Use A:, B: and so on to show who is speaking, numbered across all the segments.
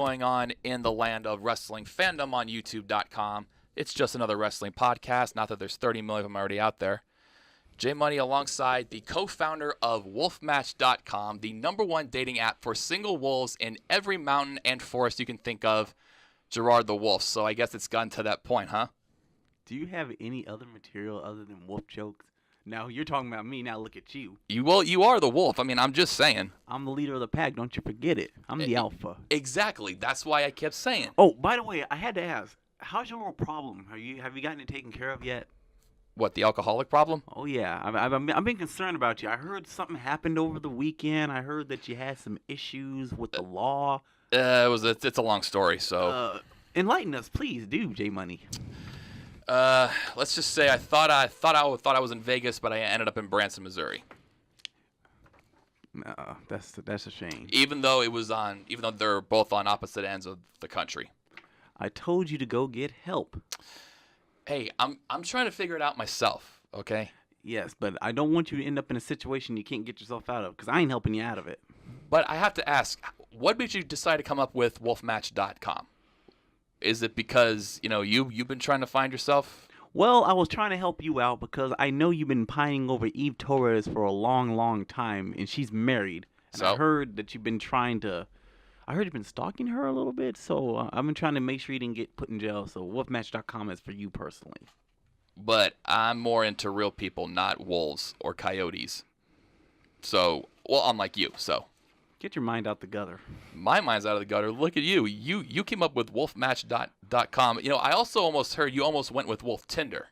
A: going on in the land of wrestling fandom on YouTube.com. It's just another wrestling podcast. Not that there's 30 million of them already out there. J Money alongside the co-founder of wolfmatch.com, the #1 dating app for single wolves in every mountain and forest you can think of, Gerard the Wolf. So I guess it's gotten to that point, huh?
B: Do you have any other material other than wolf jokes? Now, you're talking about me. Now look at you.
A: You are the wolf. I mean, I'm just saying.
B: I'm the leader of the pack. Don't you forget it. I'm the alpha.
A: Exactly. That's why I kept saying.
B: Oh, by the way, I had to ask. How's your little problem? Have you gotten it taken care of yet?
A: What, the alcoholic problem?
B: Oh, yeah. I've been concerned about you. I heard something happened over the weekend. I heard that you had some issues with the law.
A: It's a long story, so.
B: Enlighten us, please, J Money.
A: Let's just say I thought I was in Vegas, but I ended up in Branson, Missouri.
B: That's a shame.
A: Even though they're both on opposite ends of the country.
B: I told you to go get help.
A: Hey, I'm trying to figure it out myself, okay?
B: Yes, but I don't want you to end up in a situation you can't get yourself out of, because I ain't helping you out of it.
A: But I have to ask, what made you decide to come up with wolfmatch.com? Is it because, you've been trying to find yourself?
B: Well, I was trying to help you out because I know you've been pining over Eve Torres for a long, long time, and she's married. And I heard that you've been stalking her a little bit, so I've been trying to make sure you didn't get put in jail. So wolfmatch.com is for you personally.
A: But I'm more into real people, not wolves or coyotes. So, unlike you, so.
B: Get your mind out the gutter.
A: My mind's out of the gutter. Look at you. You came up with wolfmatch.com. I also almost heard you almost went with Wolf Tinder.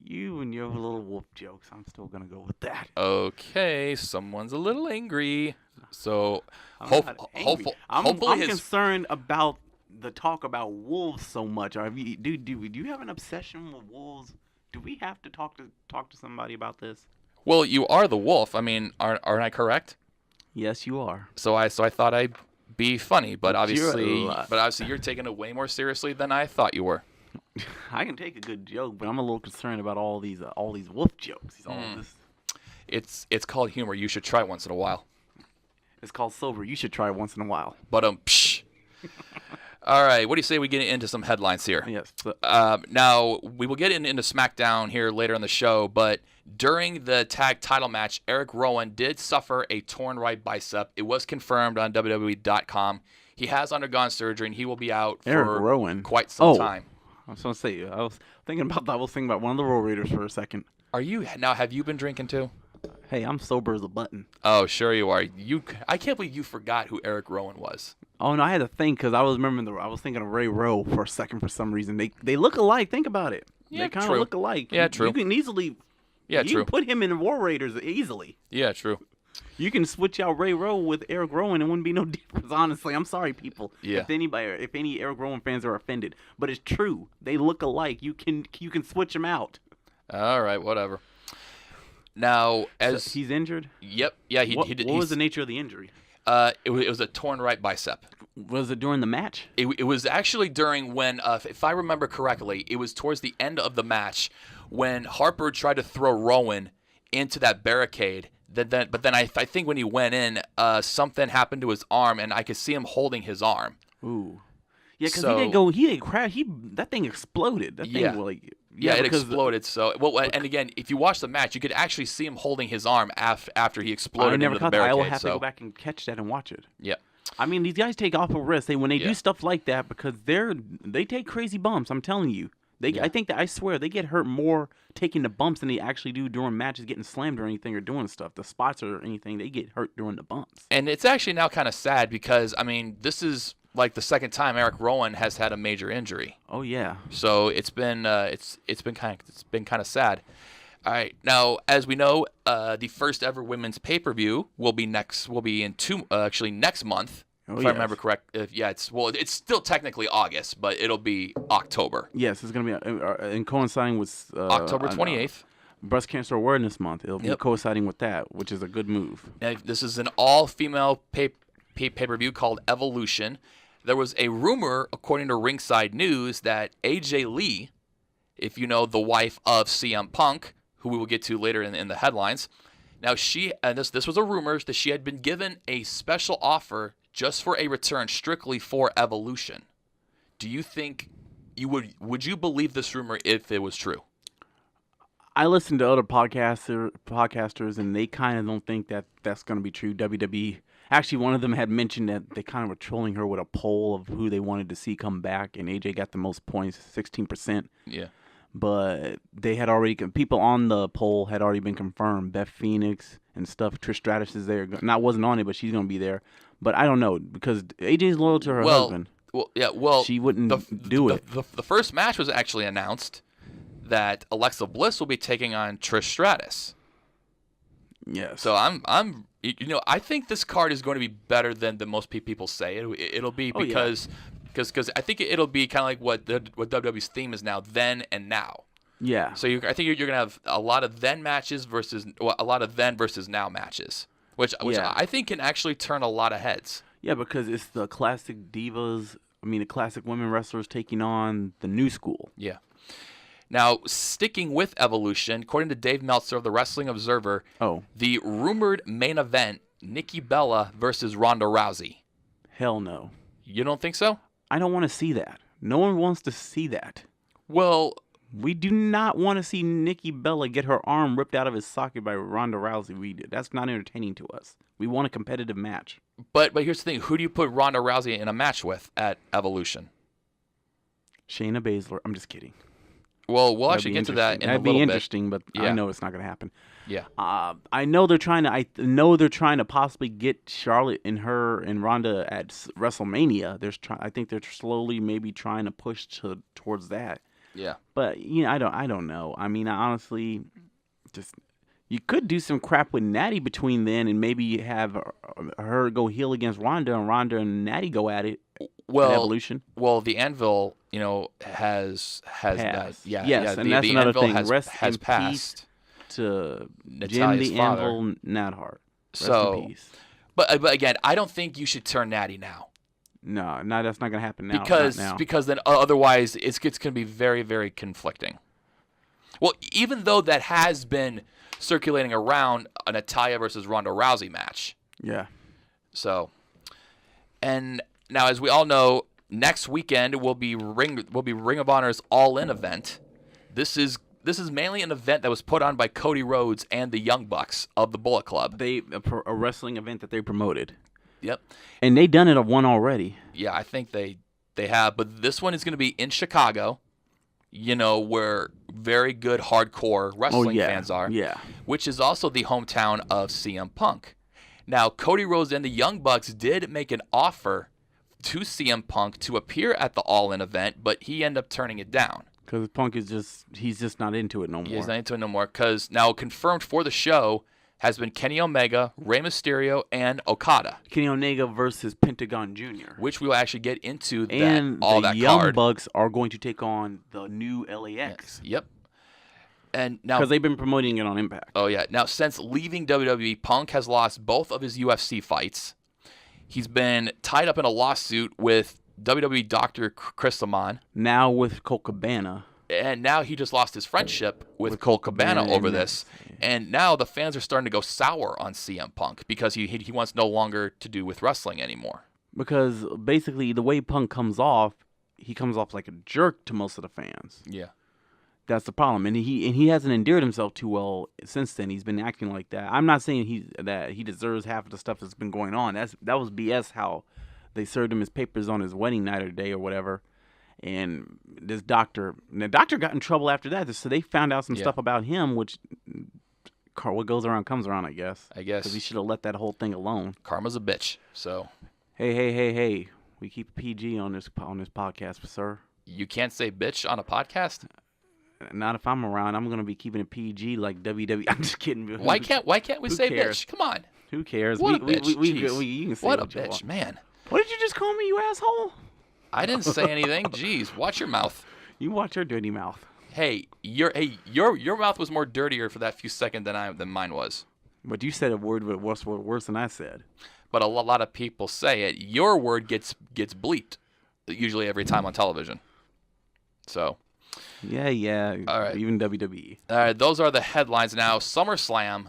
B: You and your little wolf jokes. I'm still going to go with that.
A: Okay, someone's a little angry. So,
B: I'm concerned about the talk about wolves so much. Do you have an obsession with wolves? Do we have to talk to somebody about this?
A: Well, you are the wolf. I mean, aren't I correct?
B: Yes, you are.
A: So I thought I'd be funny, but obviously you're taking it way more seriously than I thought you were.
B: I can take a good joke, but I'm a little concerned about all these wolf jokes.
A: It's called humor. You should try once in a while.
B: It's called sober. You should try once in a while.
A: But psh. All right, what do you say we get into some headlines here?
B: Yes.
A: Now, we will get into SmackDown here later in the show, but during the tag title match, Eric Rowan did suffer a torn right bicep. It was confirmed on WWE.com. He has undergone surgery, and he will be out for quite some time.
B: I was going to say, I was thinking about one of the Roll Raiders for a second.
A: Have you been drinking too?
B: Hey, I'm sober as a button.
A: Oh, sure you are. I can't believe you forgot who Eric Rowan was.
B: Oh, no, I had to think because I was thinking of Ray Rowe for a second for some reason. They look alike. Think about it.
A: Yeah,
B: they kind of look alike.
A: Yeah, true.
B: You can easily...
A: Yeah,
B: you
A: true.
B: can put him in the War Raiders easily.
A: Yeah, true.
B: You can switch out Ray Rowe with Eric Rowan. It wouldn't be no difference, honestly. I'm sorry, people.
A: Yeah.
B: If any Eric Rowan fans are offended. But it's true. They look alike. You can switch them out.
A: All right, whatever. Now,
B: so he's injured?
A: Yep. Yeah, he
B: did. What was the nature of the injury?
A: It was a torn right bicep.
B: Was it during the match?
A: It was actually during when, if I remember correctly, it was towards the end of the match when Harper tried to throw Rowan into that barricade. But then I think when he went in, something happened to his arm, and I could see him holding his arm.
B: Ooh. Yeah, because he didn't crash. That thing exploded. That thing
A: it exploded. And again, if you watch the match, you could actually see him holding his arm after he exploded into the barricade.
B: I will have to go back and catch that and watch it.
A: Yeah.
B: I mean, these guys take awful risks. When they do stuff like that, because they take crazy bumps. I'm telling you. I swear they get hurt more taking the bumps than they actually do during matches, getting slammed or anything, or doing stuff. The spots or anything, they get hurt during the bumps.
A: And it's actually now kind of sad because this is like the second time Eric Rowan has had a major injury.
B: Oh yeah.
A: So it's been kind of sad. All right, now as we know, the first ever women's pay-per-view will be next month. If I remember correct, it's still technically August, but it'll be October.
B: Yes, it's going to be and coinciding with
A: October 28th.
B: Breast Cancer Awareness Month. It'll be coinciding with that, which is a good move.
A: Now, this is an all-female pay-per-view called Evolution. There was a rumor, according to Ringside News, that AJ Lee, if you know the wife of CM Punk, who we will get to later in the headlines, now this was a rumor that she had been given a special offer just for a return strictly for Evolution, do you think would you believe this rumor if it was true?
B: I listened to other podcasters, and they kind of don't think that that's going to be true. WWE, actually, one of them had mentioned that they kind of were trolling her with a poll of who they wanted to see come back, and AJ got the most points, 16%.
A: Yeah.
B: But they had already, people on the poll had already been confirmed. Beth Phoenix and stuff. Trish Stratus is there. Wasn't on it, but she's going to be there. But I don't know, because AJ's loyal to her husband.
A: Well, yeah, well,
B: she wouldn't do it.
A: The first match was actually announced that Alexa Bliss will be taking on Trish Stratus.
B: Yes.
A: So I think this card is going to be better than most people say. It'll be because I think it'll be kind of like what WWE's theme is now, then and now.
B: Yeah.
A: So I think you're going to have a lot of then matches versus now matches, which I think can actually turn a lot of heads.
B: Yeah, because it's the classic divas. The classic women wrestlers taking on the new school.
A: Yeah. Now, sticking with Evolution, according to Dave Meltzer of the Wrestling Observer, the rumored main event, Nikki Bella versus Ronda Rousey.
B: Hell no.
A: You don't think so?
B: I don't want to see that. No one wants to see that.
A: Well,
B: we do not want to see Nikki Bella get her arm ripped out of his socket by Ronda Rousey. That's not entertaining to us. We want a competitive match.
A: But here's the thing. Who do you put Ronda Rousey in a match with at Evolution?
B: Shayna Baszler. I'm just kidding.
A: Well, we'll actually get to that in a little bit.
B: That'd be interesting, but I know it's not going to happen.
A: Yeah.
B: I know they're trying to possibly get Charlotte and Ronda at WrestleMania. I think they're slowly maybe trying to push towards that.
A: Yeah.
B: But I don't know. I honestly, just you could do some crap with Natty between then, and maybe have her go heel against Ronda, and Ronda and Natty go at it.
A: Well,
B: Evolution.
A: Well, the Anvil, has that. Yeah.
B: Yes,
A: yeah,
B: and that's another thing.
A: Has passed
B: to
A: Natalia's
B: Jim the
A: father.
B: Anvil Neidhart.
A: So,
B: Rest in peace.
A: But again, I don't think you should turn Natty now.
B: No, that's not going to happen now.
A: Because then otherwise it's going to be very, very conflicting. Well, even though that has been circulating around a Natalya versus Ronda Rousey match.
B: Yeah.
A: So, and now as we all know, next weekend will be Ring of Honor's All In event. This is mainly an event that was put on by Cody Rhodes and the Young Bucks of the Bullet Club.
B: A wrestling event that they promoted.
A: Yep.
B: And they done it at one already.
A: Yeah, I think they have, but this one is going to be in Chicago. Where very good hardcore wrestling fans are.
B: Yeah.
A: Which is also the hometown of CM Punk. Now, Cody Rhodes and the Young Bucks did make an offer to CM Punk to appear at the All In event, but he ended up turning it down.
B: Because Punk he's just not into it no more.
A: He's not into it no more. Because now confirmed for the show has been Kenny Omega, Rey Mysterio, and Okada.
B: Kenny Omega versus Pentagon Jr.
A: Which we will actually get into
B: and
A: that
B: the Young Bucks are going to take on the new LAX.
A: Yes. Yep. And now
B: because they've been promoting it on Impact.
A: Oh yeah. Now since leaving WWE, Punk has lost both of his UFC fights. He's been tied up in a lawsuit with WWE Dr. Chris Amon.
B: Now with Colt Cabana.
A: And now he just lost his friendship with Colt Cabana over this. And now the fans are starting to go sour on CM Punk because he wants no longer to do with wrestling anymore.
B: Because basically the way Punk comes off, he comes off like a jerk to most of the fans.
A: Yeah.
B: That's the problem. And he hasn't endeared himself too well since then. He's been acting like that. I'm not saying that he deserves half of the stuff that's been going on. That was BS how they served him his papers on his wedding night or day or whatever. And the doctor got in trouble after that. So they found out some stuff about him, which what goes around comes around, I guess. Because he should have let that whole thing alone.
A: Karma's a bitch. So.
B: Hey. We keep PG on this podcast, sir.
A: You can't say bitch on a podcast?
B: Not if I'm around. I'm going to be keeping it PG like WWE. I'm just kidding.
A: Why can't we say bitch? Come on.
B: Who cares?
A: What a bitch.
B: You can say
A: what a bitch, man.
B: What did you just call me, you asshole?
A: I didn't say anything. Jeez, watch your mouth.
B: You watch your dirty mouth.
A: Hey, your mouth was more dirtier for that few seconds than mine was.
B: But you said a word worse than I said.
A: But a lot of people say it. Your word gets bleeped, usually every time on television. So.
B: Yeah.
A: All right.
B: Even WWE.
A: All right, those are the headlines now. SummerSlam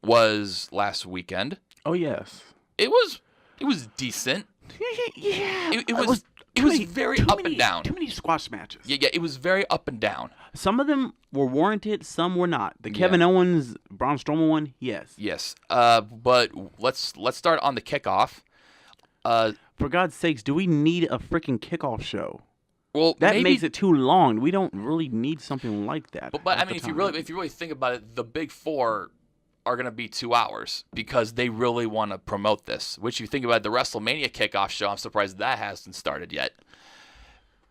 A: was last weekend.
B: Oh yes.
A: It was It was decent.
B: Yeah.
A: It was very up and down.
B: Too many squash matches.
A: Yeah, it was very up and down.
B: Some of them were warranted, some were not. The Kevin Owens, Braun Strowman one, yes.
A: Yes. But let's start on the kickoff.
B: For God's sakes, do we need a freaking kickoff show?
A: Well,
B: that
A: maybe,
B: makes it too long. We don't really need something like that.
A: But I mean, if you really think about it, the big four are going to be 2 hours because they really want to promote this. Which you think about the WrestleMania kickoff show, I'm surprised that hasn't started yet.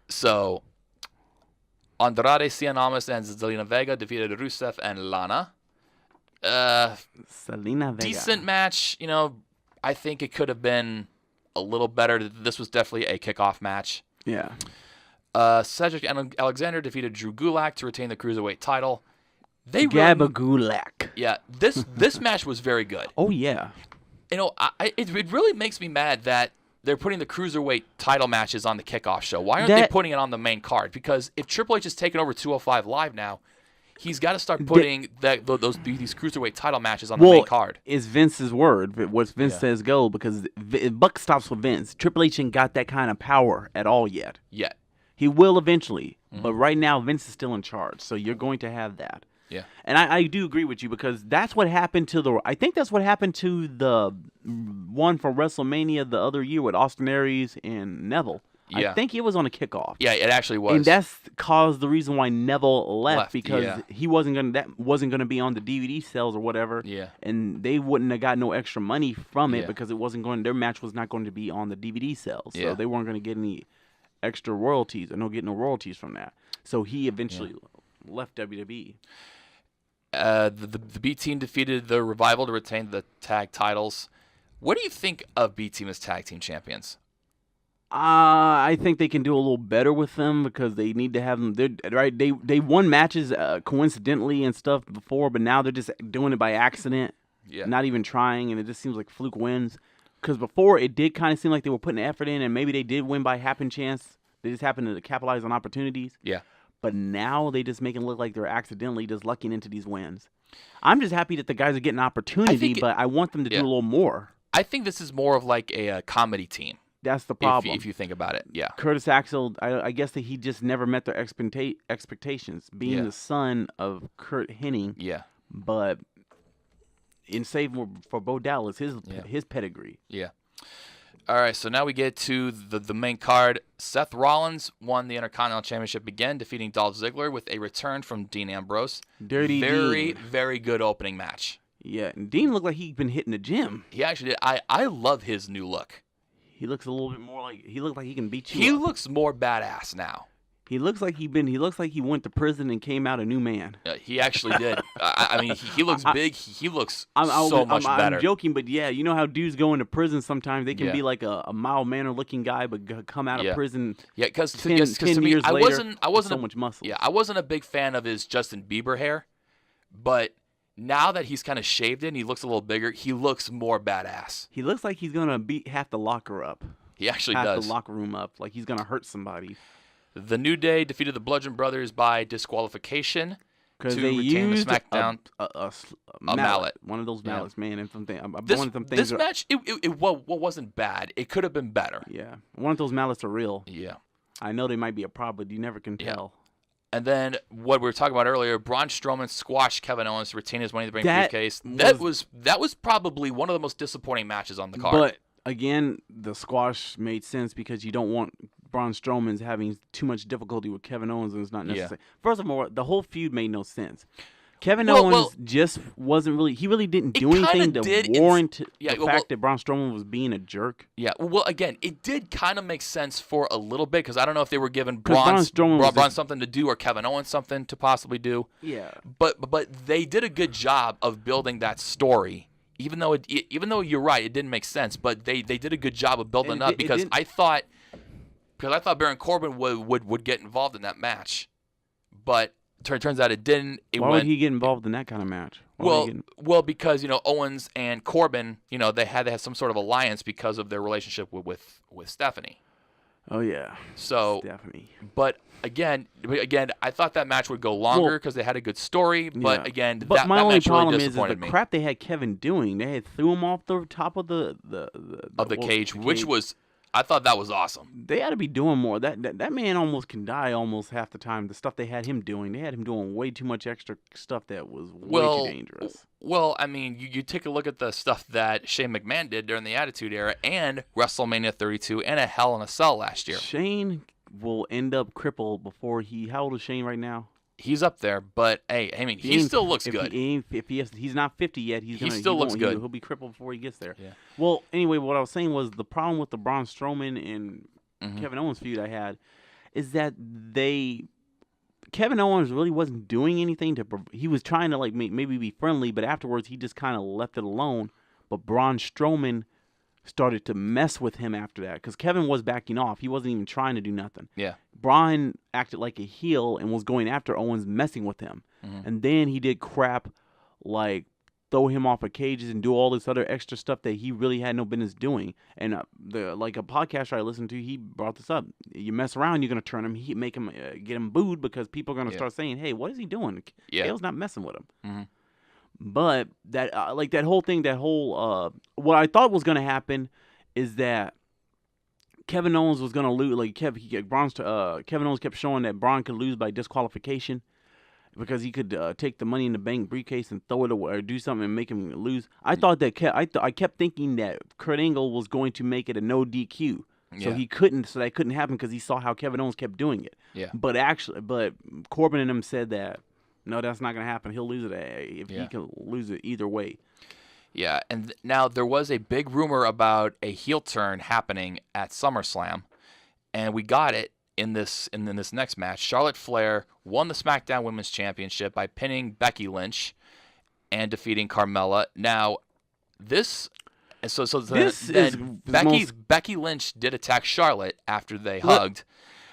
A: So, Andrade Cien Almas and Zelina Vega defeated Rusev and Lana.
B: Zelina Vega.
A: Decent match. You know, I think it could have been a little better. This was definitely a kickoff match.
B: Yeah.
A: Cedric and Alexander defeated Drew Gulak to retain the Cruiserweight title.
B: Gulak.
A: Yeah, this match was very good.
B: Oh, yeah.
A: You know, it really makes me mad that they're putting the Cruiserweight title matches on the kickoff show. Why aren't they putting it on the main card? Because if Triple H is taking over 205 Live now, he's got to start putting these Cruiserweight title matches on the main card.
B: It's Vince's word. What Vince says go, because buck stops with Vince. Triple H ain't got that kind of power at all yet.
A: Yet.
B: He will eventually, but right now Vince is still in charge, so you're going to have that.
A: Yeah.
B: And I do agree with you, because that's what happened to I think that's what happened to the one for WrestleMania the other year with Austin Aries and Neville. Yeah. I think it was on a kickoff.
A: Yeah, it actually was.
B: And that's caused the reason why Neville left because he wasn't gonna be on the DVD sales or whatever.
A: Yeah.
B: And they wouldn't have got no extra money from it because their match was not going to be on the DVD sales. So they weren't going to get any extra royalties or get no royalties from that. So he eventually left WWE.
A: The B Team defeated the Revival to retain the tag titles. What do you think of B Team as tag team champions?
B: I think they can do a little better with them because they need to have them. They won matches coincidentally and stuff before, but now they're just doing it by accident, not even trying, and it just seems like fluke wins. Because before it did kind of seem like they were putting effort in, and maybe they did win by happen chance. They just happened to capitalize on opportunities.
A: Yeah.
B: But now they just make it look like they're accidentally just lucking into these wins. I'm just happy that the guys are getting opportunity, but I want them to do a little more.
A: I think this is more of like a comedy team.
B: That's the problem.
A: If you think about it, yeah.
B: Curtis Axel, I guess that he just never met their expectations, being the son of Kurt Hennig.
A: Yeah.
B: But in save for Bo Dallas, his pedigree.
A: Yeah. All right, so now we get to the main card. Seth Rollins won the Intercontinental Championship again, defeating Dolph Ziggler with a return from Dean Ambrose. Very good opening match.
B: Yeah, and Dean looked like he'd been hitting the gym.
A: He actually did. I love his new look.
B: He looks a little bit more like he looks like he can beat you.
A: He looks more badass now.
B: He looks like he went to prison and came out a new man.
A: He actually did. I mean, he looks big. He looks so much better.
B: I'm joking, but yeah, you know how dudes go into prison sometimes? They can be like a mild-mannered looking guy, but come out of prison.
A: Yeah, because
B: 10
A: years later, I wasn't
B: so much muscle.
A: Yeah, I wasn't a big fan of his Justin Bieber hair, but now that he's kind of shaved it and he looks a little bigger, he looks more badass.
B: He looks like he's gonna beat half the locker up.
A: He actually
B: half
A: does.
B: The locker room up, like he's gonna hurt somebody.
A: The New Day defeated the Bludgeon Brothers by disqualification
B: to
A: they
B: retain
A: used the SmackDown
B: a mallet. One of those mallets, man, and something.
A: This match, it wasn't bad. It could have been better.
B: Yeah, one of those mallets are real.
A: Yeah,
B: I know they might be a prop, but you never can tell.
A: And then what we were talking about earlier, Braun Strowman squashed Kevin Owens to retain his Money in the Bank briefcase. That was probably one of the most disappointing matches on the card.
B: But again, the squash made sense because you don't want Braun Strowman's having too much difficulty with Kevin Owens, and it's not necessary. First of all, the whole feud made no sense. Kevin Owens just wasn't really. He really didn't do anything to warrant the fact that Braun Strowman was being a jerk.
A: Yeah, well, again, it did kind of make sense for a little bit because I don't know if they were giving Braun something to do or Kevin Owens something to possibly do.
B: Yeah,
A: but they did a good job of building that story. Even though you're right, it didn't make sense, but they did a good job of building it up because I thought Baron Corbin would get involved in that match, but. Turns out it didn't.
B: Why would he get involved in that kind of match?
A: Well, because Owens and Corbin, they had to have some sort of alliance because of their relationship with Stephanie.
B: Oh yeah.
A: So,
B: Stephanie.
A: but again, I thought that match would go longer because they had a good story. But again, that
B: my only
A: match
B: problem
A: really
B: is the
A: me.
B: crap they had Kevin doing. They had threw him off the top of the
A: cage, which was, I thought that was awesome.
B: They ought to be doing more. That man almost can die almost half the time. The stuff they had him doing way too much extra stuff that was way too dangerous.
A: Well, I mean, you take a look at the stuff that Shane McMahon did during the Attitude Era and WrestleMania 32 and a Hell in a Cell last year.
B: Shane will end up crippled before he. How old is Shane right now?
A: He's up there, but hey, I mean, he still looks good.
B: He's not 50 yet, he
A: still looks good.
B: He'll be crippled before he gets there.
A: Yeah.
B: Well, anyway, what I was saying was the problem with the Braun Strowman and Kevin Owens feud I had is that Kevin Owens really wasn't doing anything he was trying to like maybe be friendly, but afterwards he just kind of left it alone. But Braun Strowman started to mess with him after that because Kevin was backing off. He wasn't even trying to do nothing.
A: Yeah.
B: Braun acted like a heel and was going after Owens, messing with him. And then he did crap like throw him off of cages and do all this other extra stuff that he really had no business doing. And like a podcaster I listened to, he brought this up. You mess around, you're going to turn him, make him get him booed because people are going to start saying, hey, what is he doing? Kale's not messing with him. But that that whole thing, what I thought was going to happen is that Kevin Owens was going to lose. Like Kevin Owens kept showing that Braun could lose by disqualification because he could take the Money in the Bank briefcase and throw it away or do something and make him lose. I thought that I kept thinking that Kurt Angle was going to make it a no DQ. So he couldn't. So that couldn't happen because he saw how Kevin Owens kept doing it.
A: Yeah.
B: But Corbin and them said that. No, that's not going to happen. He'll lose it if he can lose it either way.
A: Yeah, and now there was a big rumor about a heel turn happening at SummerSlam, and we got it in this next match. Charlotte Flair won the SmackDown Women's Championship by pinning Becky Lynch and defeating Carmella. Now, Becky Lynch did attack Charlotte after they hugged,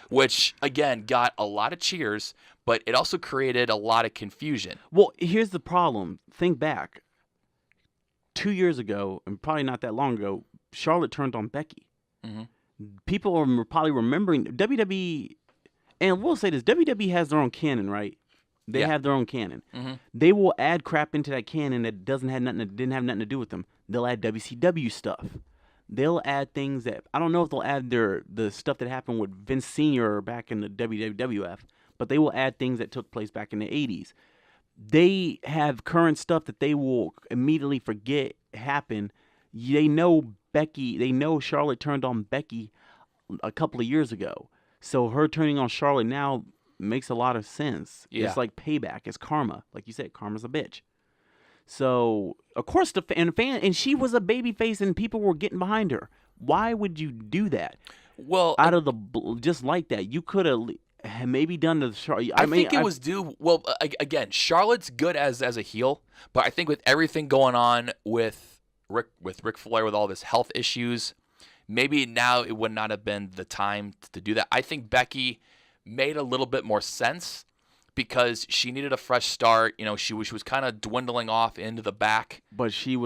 A: which again got a lot of cheers. But it also created a lot of confusion.
B: Well, here's the problem. Think back. 2 years ago, and probably not that long ago, Charlotte turned on Becky. People are probably remembering WWE, and we'll say this, WWE has their own canon, right? They have their own canon. They will add crap into that canon that didn't have nothing to do with them. They'll add WCW stuff. They'll add things that, I don't know if they'll add the stuff that happened with Vince Sr. back in the WWF, but they will add things that took place back in the 80s. They have current stuff that they will immediately forget happened. They know Charlotte turned on Becky a couple of years ago. So her turning on Charlotte now makes a lot of sense. Yeah. It's like payback. It's karma. Like you said, karma's a bitch. So, of course, and she was a babyface and people were getting behind her. Why would you do that?
A: Well,
B: just like that. You could have maybe done the Charlotte.
A: I think it was due. Well, again, Charlotte's good as a heel, but I think with everything going on with Ric Flair with all of his health issues, maybe now it would not have been the time to do that. I think Becky made a little bit more sense because she needed a fresh start. You know, she was kind of dwindling off into the back. But she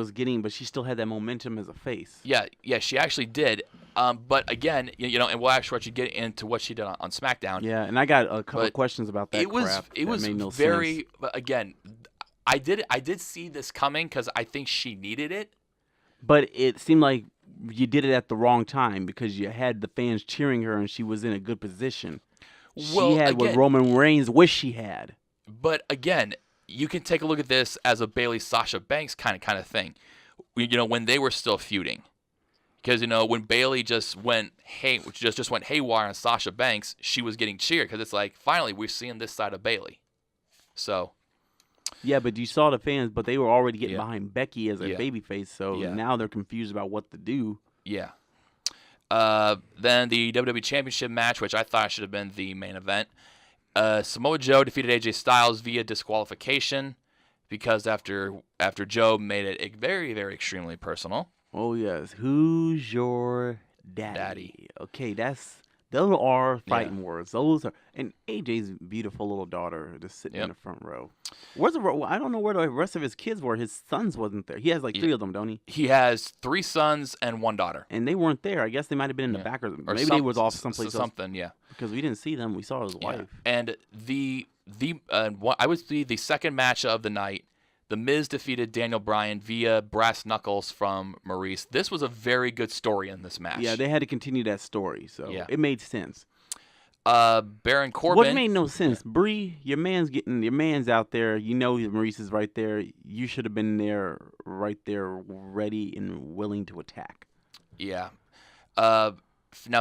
A: still had that momentum as a face. Yeah, she actually did. But again, and we'll actually get into what she did on SmackDown.
B: Yeah, and I got a couple of questions about that. It was
A: made no sense. But again, I did see this coming because I think she needed it.
B: But it seemed like you did it at the wrong time because you had the fans cheering her and she was in a good position. She had what Roman Reigns wished she had.
A: But again, you can take a look at this as a Bayley Sasha Banks kind of thing. When they were still feuding. Because when Bayley just went haywire on Sasha Banks, she was getting cheered because it's like finally we're seeing this side of Bayley. So.
B: Yeah, but you saw the fans, but they were already getting behind Becky as a babyface, so now they're confused about what to do.
A: Yeah. Then the WWE Championship match, which I thought should have been the main event. Samoa Joe defeated AJ Styles via disqualification because after Joe made it very, very extremely personal.
B: Oh yes, who's your daddy? Okay, that's Those are fighting words. Those are, and AJ's beautiful little daughter just sitting in the front row. Where's I don't know where the rest of his kids were. His sons wasn't there. He has like 3 of them, don't he?
A: He has 3 sons and 1 daughter.
B: And they weren't there. I guess they might have been in the back, or maybe they was off someplace else.
A: Something, yeah.
B: Because we didn't see them. We saw his wife.
A: And I would see the second match of the night. The Miz defeated Daniel Bryan via brass knuckles from Maurice. This was a very good story in this match.
B: Yeah, they had to continue that story, so it made sense.
A: Baron Corbin.
B: What made no sense, Bree? Your man's out there. You know Maurice is right there. You should have been there, right there, ready and willing to attack.
A: Yeah. Now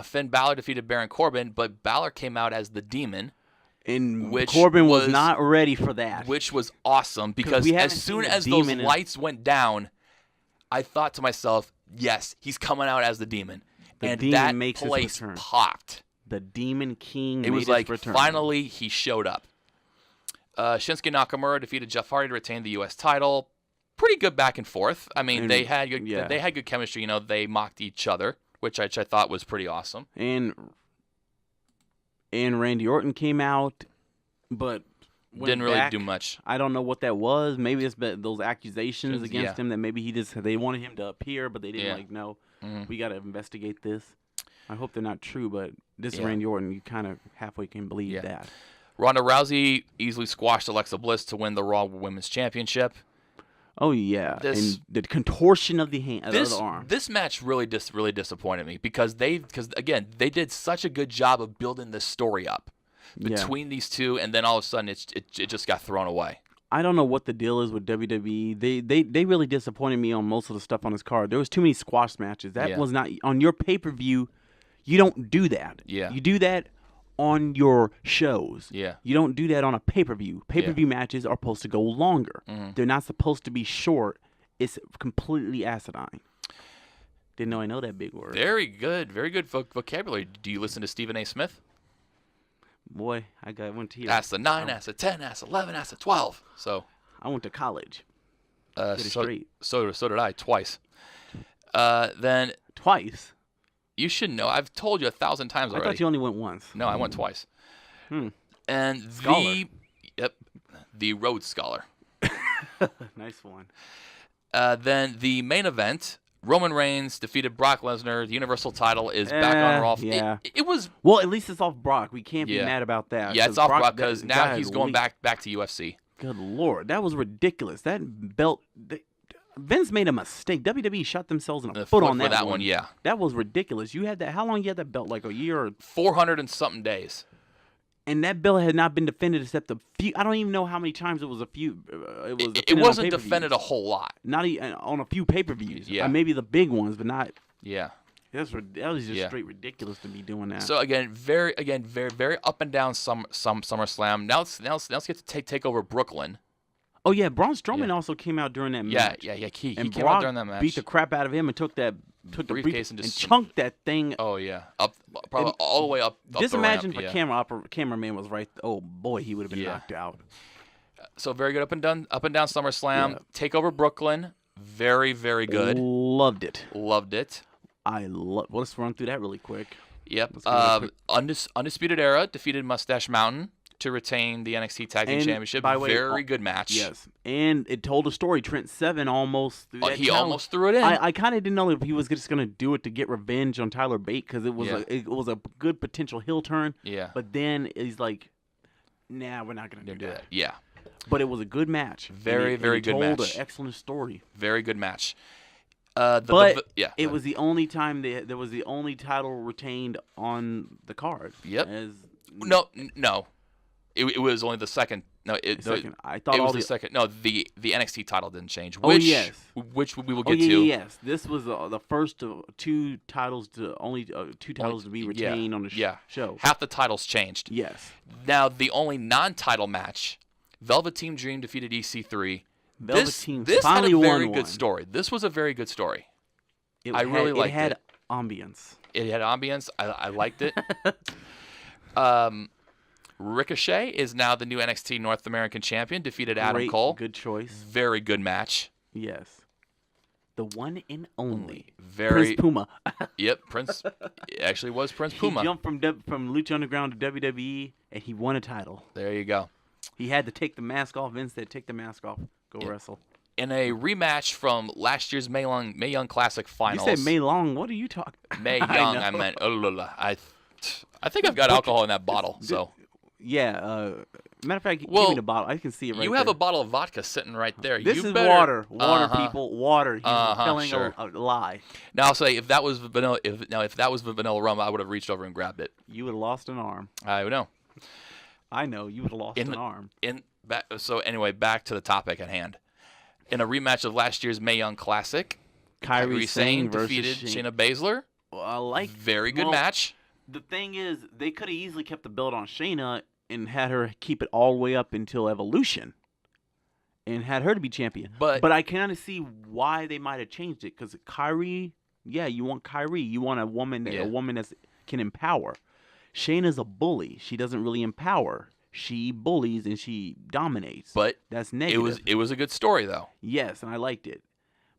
A: Finn Balor defeated Baron Corbin, but Balor came out as the Demon.
B: And Corbin was not ready for that.
A: Which was awesome because as soon as those lights went down, I thought to myself, yes, he's coming out as the Demon. And that place popped.
B: The Demon King.
A: It was like, finally, he showed up. Shinsuke Nakamura defeated Jeff Hardy to retain the U.S. title. Pretty good back and forth. I mean, they had good chemistry. You know, they mocked each other, which I thought was pretty awesome.
B: And Randy Orton came out, but
A: didn't really do much.
B: I don't know what that was. Maybe it's those accusations against him that maybe they wanted him to appear, but they didn't no. We got to investigate this. I hope they're not true, but this is Randy Orton. You kind of halfway can believe that.
A: Ronda Rousey easily squashed Alexa Bliss to win the Raw Women's Championship.
B: Oh yeah, and the contortion of the hand, of the arm.
A: This match really disappointed me because they did such a good job of building this story up between these two, and then all of a sudden it just got thrown away.
B: I don't know what the deal is with WWE. They really disappointed me on most of the stuff on this card. There was too many squash matches. That was not on your pay-per-view. You don't do that.
A: Yeah.
B: You do that on your shows.
A: Yeah.
B: You don't do that on a pay-per-view. Pay-per-view matches are supposed to go longer. They're not supposed to be short. It's completely asinine. Didn't know I know that big word.
A: Very good vocabulary. Do you listen to Stephen A. Smith?
B: Boy, I went to
A: Ask the 9, ask the 10, ask the 11, ask the 12. So
B: I went to college.
A: So did I twice. Then
B: twice.
A: You should know. I've told you 1,000 times already.
B: I thought you only went once.
A: No, I went twice. And
B: Scholar.
A: the Rhodes Scholar.
B: Nice one.
A: Then the main event, Roman Reigns defeated Brock Lesnar. The Universal title is back on Raw.
B: Yeah.
A: It was...
B: Well, at least it's off Brock. We can't be mad about that.
A: Yeah, it's off Brock because now he's going back to UFC.
B: Good Lord. That was ridiculous. That belt... Vince made a mistake. WWE shot themselves in the foot on that one.
A: Yeah.
B: That was ridiculous. You had that... How long you had that belt? Like a year or...
A: 400 and something days.
B: And that belt had not been defended except a few... I don't even know how many times it was a few...
A: It wasn't defended a whole lot.
B: Not even on a few pay-per-views.
A: Yeah.
B: Maybe the big ones, but not...
A: Yeah.
B: That was just straight ridiculous to be doing that.
A: So very up and down SummerSlam. Now let's get to take over Brooklyn.
B: Oh yeah, Braun Strowman also came out during that match.
A: Yeah. He
B: and
A: came
B: Brock
A: out during that match.
B: Beat the crap out of him and took the
A: briefcase and
B: chunked that thing.
A: Oh yeah, probably all the way up.
B: Just imagine
A: if
B: a cameraman was right. Oh boy, he would have been knocked out.
A: So very good up and down SummerSlam. Yeah. Take over Brooklyn. Very good.
B: Loved it.
A: Let's
B: run through that really quick.
A: Yep. Undisputed Era defeated Mustache Mountain to retain the NXT Tag Team Championship. Very good match.
B: Yes, and it told a story. Trent Seven almost threw that
A: almost threw it in.
B: I kind of didn't know if he was just going to do it to get revenge on Tyler Bate because it was a good potential heel turn.
A: Yeah.
B: But then he's like, nah, we're not going to do that.
A: Yeah.
B: But it was a good match.
A: Very good match.
B: Told an excellent story.
A: Very good match.
B: It was the only time there was the only title retained on the card.
A: Yep. No. It was only the second.
B: I thought
A: it was the second. No, the NXT title didn't change. Which we will get to.
B: Yes, this was the first of two titles to be retained on the show.
A: Half the titles changed.
B: Yes.
A: Now the only non-title match, Velveteen Dream defeated EC3. This had a very good story. This was a very good story. I really liked it.
B: It had ambience.
A: It had ambience. I liked it. Ricochet is now the new NXT North American Champion. Defeated Adam Cole.
B: Good choice.
A: Very good match.
B: Yes. The one and only.
A: Very
B: Prince Puma.
A: Yep, Prince. It actually was Prince Puma.
B: He jumped from Lucha Underground to WWE, and he won a title.
A: There you go.
B: He had to take the mask off. Vince said, "Take the mask off. Go wrestle."
A: In a rematch from last year's Mae Young Classic Finals.
B: You said Mae Long. What are you talking?
A: Mae Young. I meant. I think I've got alcohol in that bottle. So.
B: Yeah. Matter of fact, give me the bottle. I can see it right
A: You have a bottle of vodka sitting right there.
B: This
A: you
B: is
A: better...
B: water. Water, people. Water. He's telling
A: sure.
B: a lie.
A: Now I'll say if that was vanilla, if that was the vanilla rum, I would have reached over and grabbed it.
B: You would have lost an arm.
A: I know.
B: I know. You would have lost an arm.
A: So anyway, back to the topic at hand. In a rematch of last year's Mae Young Classic, Kairi Sane defeated Shayna Baszler.
B: Well,
A: very good match.
B: The thing is, they could have easily kept the belt on Shayna and had her keep it all the way up until Evolution and had her to be champion. But I kind of see why they might have changed it, because Kairi, you want Kairi. You want a woman that can empower. Shayna's a bully. She doesn't really empower. She bullies and she dominates.
A: But
B: that's negative.
A: It was a good story, though.
B: Yes, and I liked it.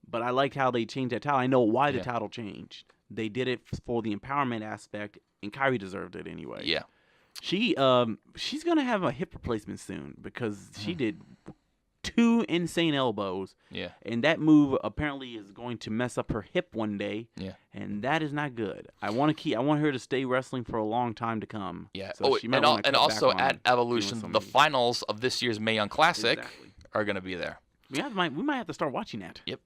B: But I liked how they changed that title. I know why the title changed. They did it for the empowerment aspect, and Kairi deserved it anyway.
A: Yeah.
B: She's gonna have a hip replacement soon because she did 2 insane elbows.
A: Yeah.
B: And that move apparently is going to mess up her hip one day.
A: Yeah.
B: And that is not good. I want her to stay wrestling for a long time to come.
A: Yeah.
B: So
A: and also at Evolution, the finals of this year's Mae Young Classic are going to be there.
B: We might have to start watching that.
A: Yep.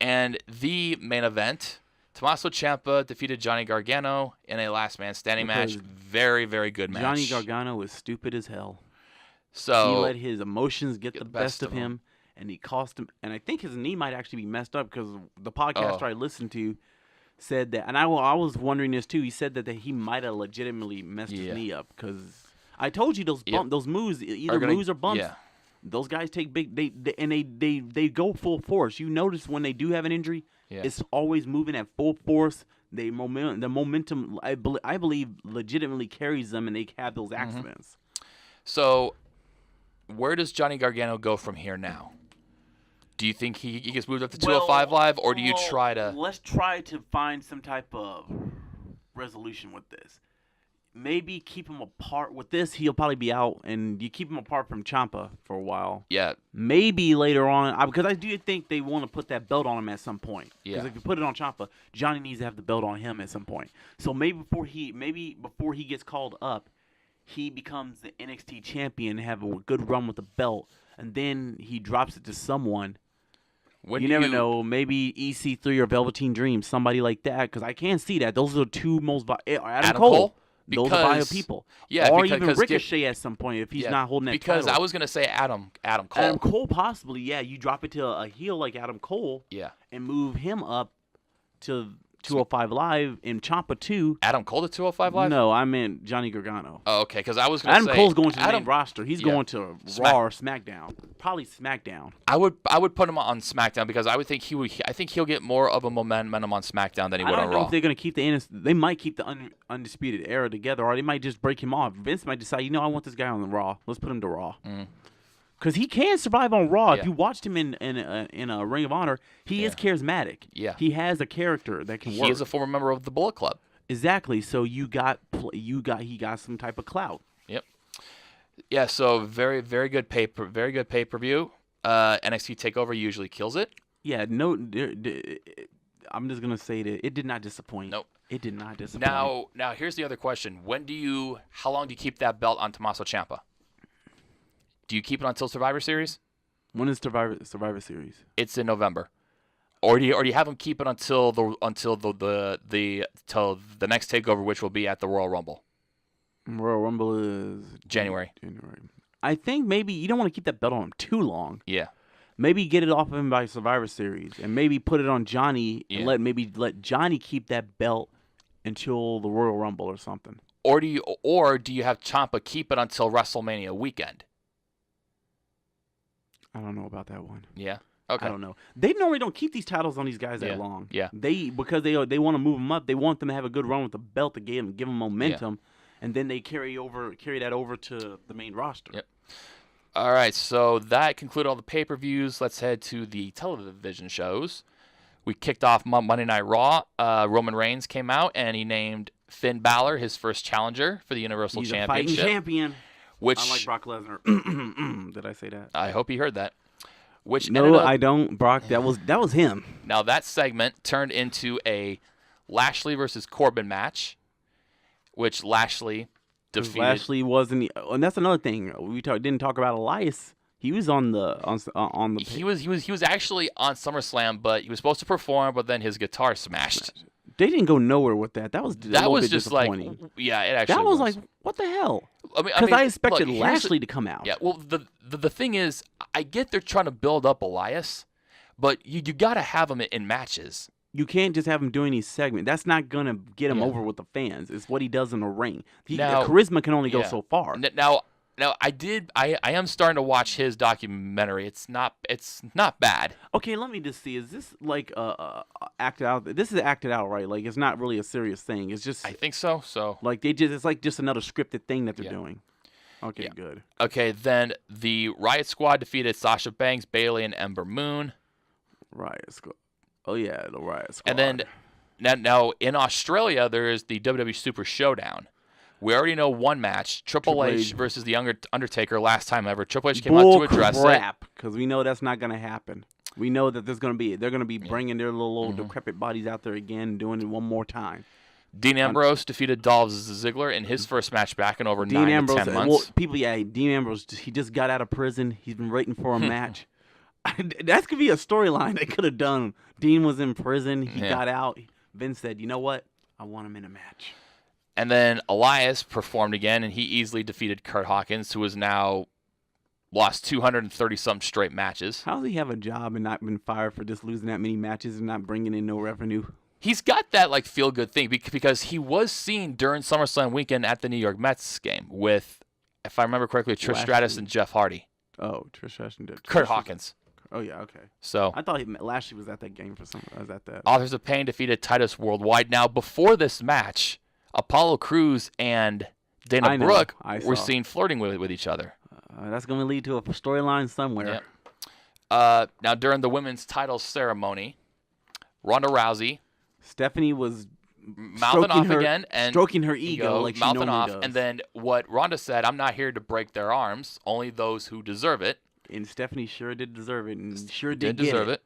A: And the main event, Tommaso Ciampa defeated Johnny Gargano in a last man standing match. Very, very good match.
B: Johnny Gargano is stupid as hell.
A: So
B: he let his emotions get the best of him, and he cost him. And I think his knee might actually be messed up, because the podcaster I listened to said that. And I was wondering this too. He said that he might have legitimately messed his knee up, because I told you those moves, either moves or bumps. Yeah. Those guys take big. They go full force. You notice when they do have an injury, it's always moving at full force. The momentum, I believe, legitimately carries them, and they have those accidents.
A: So, where does Johnny Gargano go from here now? Do you think he gets moved up to 205 Live, or do you try to...
B: Let's try to find some type of resolution with this. Maybe keep him apart with this. He'll probably be out, and you keep him apart from Ciampa for a while.
A: Yeah.
B: Maybe later on, because I do think they want to put that belt on him at some point.
A: Yeah.
B: Because if you put it on Ciampa, Johnny needs to have the belt on him at some point. So maybe before he gets called up, he becomes the NXT champion, have a good run with the belt, and then he drops it to someone. You never know. Maybe EC3 or Velveteen Dream, somebody like that, because I can't see that. Those are the two most... Adam Cole? Those are bio people.
A: Yeah,
B: or even Ricochet at some point if he's not holding that
A: because
B: title.
A: I was going to say Adam Cole.
B: Adam Cole possibly, you drop it to a heel like Adam Cole and move him up to 205 Live in Ciampa 2.
A: Adam Cole to 205 Live?
B: No, I meant Johnny Gargano.
A: Oh, okay, because I was going to say...
B: Adam Cole's going to the main roster. He's going to Raw or SmackDown. Probably SmackDown.
A: I would put him on SmackDown because I think he'll get more of a momentum on SmackDown than he would on Raw.
B: I don't know if they're going to keep they might keep the Undisputed Era together, or they might just break him off. Vince might decide, I want this guy on the Raw. Let's put him to Raw. Because he can survive on Raw. If you watched him in a Ring of Honor, he is charismatic.
A: Yeah.
B: He has a character that can work.
A: He is a former member of the Bullet Club.
B: Exactly. So he got some type of clout.
A: Yep. Yeah. So very good pay-per-view. NXT Takeover usually kills it.
B: Yeah. No. I'm just gonna say that it did not disappoint.
A: Nope.
B: It did not disappoint.
A: Now here's the other question: how long do you keep that belt on Tommaso Ciampa? Do you keep it until Survivor Series?
B: When is Survivor Series?
A: It's in November. Or do you have him keep it until the next takeover, which will be at the Royal Rumble?
B: Royal Rumble is
A: January.
B: I think maybe you don't want to keep that belt on him too long.
A: Yeah.
B: Maybe get it off of him by Survivor Series, and maybe put it on Johnny and let Johnny keep that belt until the Royal Rumble or something.
A: Or do you have Ciampa keep it until WrestleMania weekend?
B: I don't know about that one.
A: Yeah. Okay.
B: I don't know. They normally don't keep these titles on these guys that long.
A: Yeah.
B: Because they want to move them up. They want them to have a good run with the belt to give them momentum, and then they carry that over to the main roster.
A: Yep. All right. So that concluded all the pay-per-views. Let's head to the television shows. We kicked off Monday Night Raw. Roman Reigns came out, and he named Finn Balor his first challenger for the Universal
B: He's
A: Championship.
B: He's a fighting champion.
A: Which,
B: unlike Brock Lesnar. Did I say that?
A: I hope you heard that. Which
B: no, I don't, Brock. That was him.
A: Now, that segment turned into a Lashley versus Corbin match, which Lashley defeated.
B: Lashley wasn't, and that's another thing. We didn't talk about Elias. He was on the
A: He was actually on SummerSlam, but he was supposed to perform, but then his guitar smashed.
B: They didn't go nowhere with that. That was
A: just like, yeah, it actually
B: that was like, what the hell? Because I expected Lashley to come out.
A: Yeah, well, the thing is, I get they're trying to build up Elias, but you got to have him in matches.
B: You can't just have him doing these segments. That's not gonna get him over with the fans. It's what he does in the ring. Charisma can only go so far.
A: Now I am starting to watch his documentary. It's not bad.
B: Okay, let me just see. Is this like acted out? This is acted out, right? Like it's not really a serious thing. It's just
A: I think so. So
B: like it's like just another scripted thing that they're doing. Okay, good.
A: Okay, then the Riot Squad defeated Sasha Banks, Bayley, and Ember Moon.
B: Riot Squad. Oh yeah, the Riot Squad.
A: And then now in Australia there is the WWE Super Showdown. We already know one match: Triple H versus the Undertaker. Last time ever, Triple H came out to address it.
B: Because we know that's not going to happen. We know that they're going to be bringing their little decrepit bodies out there again, doing it one more time.
A: Dean Ambrose defeated Dolph Ziggler in his first match back in over 9 to 10 months.
B: Well, Dean Ambrose, he just got out of prison. He's been waiting for a match. That could be a storyline they could have done. Dean was in prison. He got out. Vince said, you know what? I want him in a match.
A: And then Elias performed again, and he easily defeated Kurt Hawkins, who has now lost 230-some straight matches.
B: How does he have a job and not been fired for just losing that many matches and not bringing in no revenue?
A: He's got that like feel-good thing because he was seen during SummerSlam weekend at the New York Mets game with, if I remember correctly, Trish Stratus and Jeff Hardy.
B: Oh, Trish Stratus and
A: Kurt Hawkins.
B: Oh, yeah, okay.
A: So
B: I thought Lashley was at that game for some. I was at that.
A: Authors of Pain defeated Titus Worldwide. Now, before this match, Apollo Crews and Dana Brooke were seen flirting with each other.
B: That's going to lead to a storyline somewhere.
A: Yep. Now, during the women's title ceremony, Ronda Rousey,
B: Stephanie was
A: mouthing off again and
B: stroking her ego like she normally does.
A: And then what Ronda said, "I'm not here to break their arms, only those who deserve it."
B: And Stephanie sure did deserve it, and sure
A: did deserve it.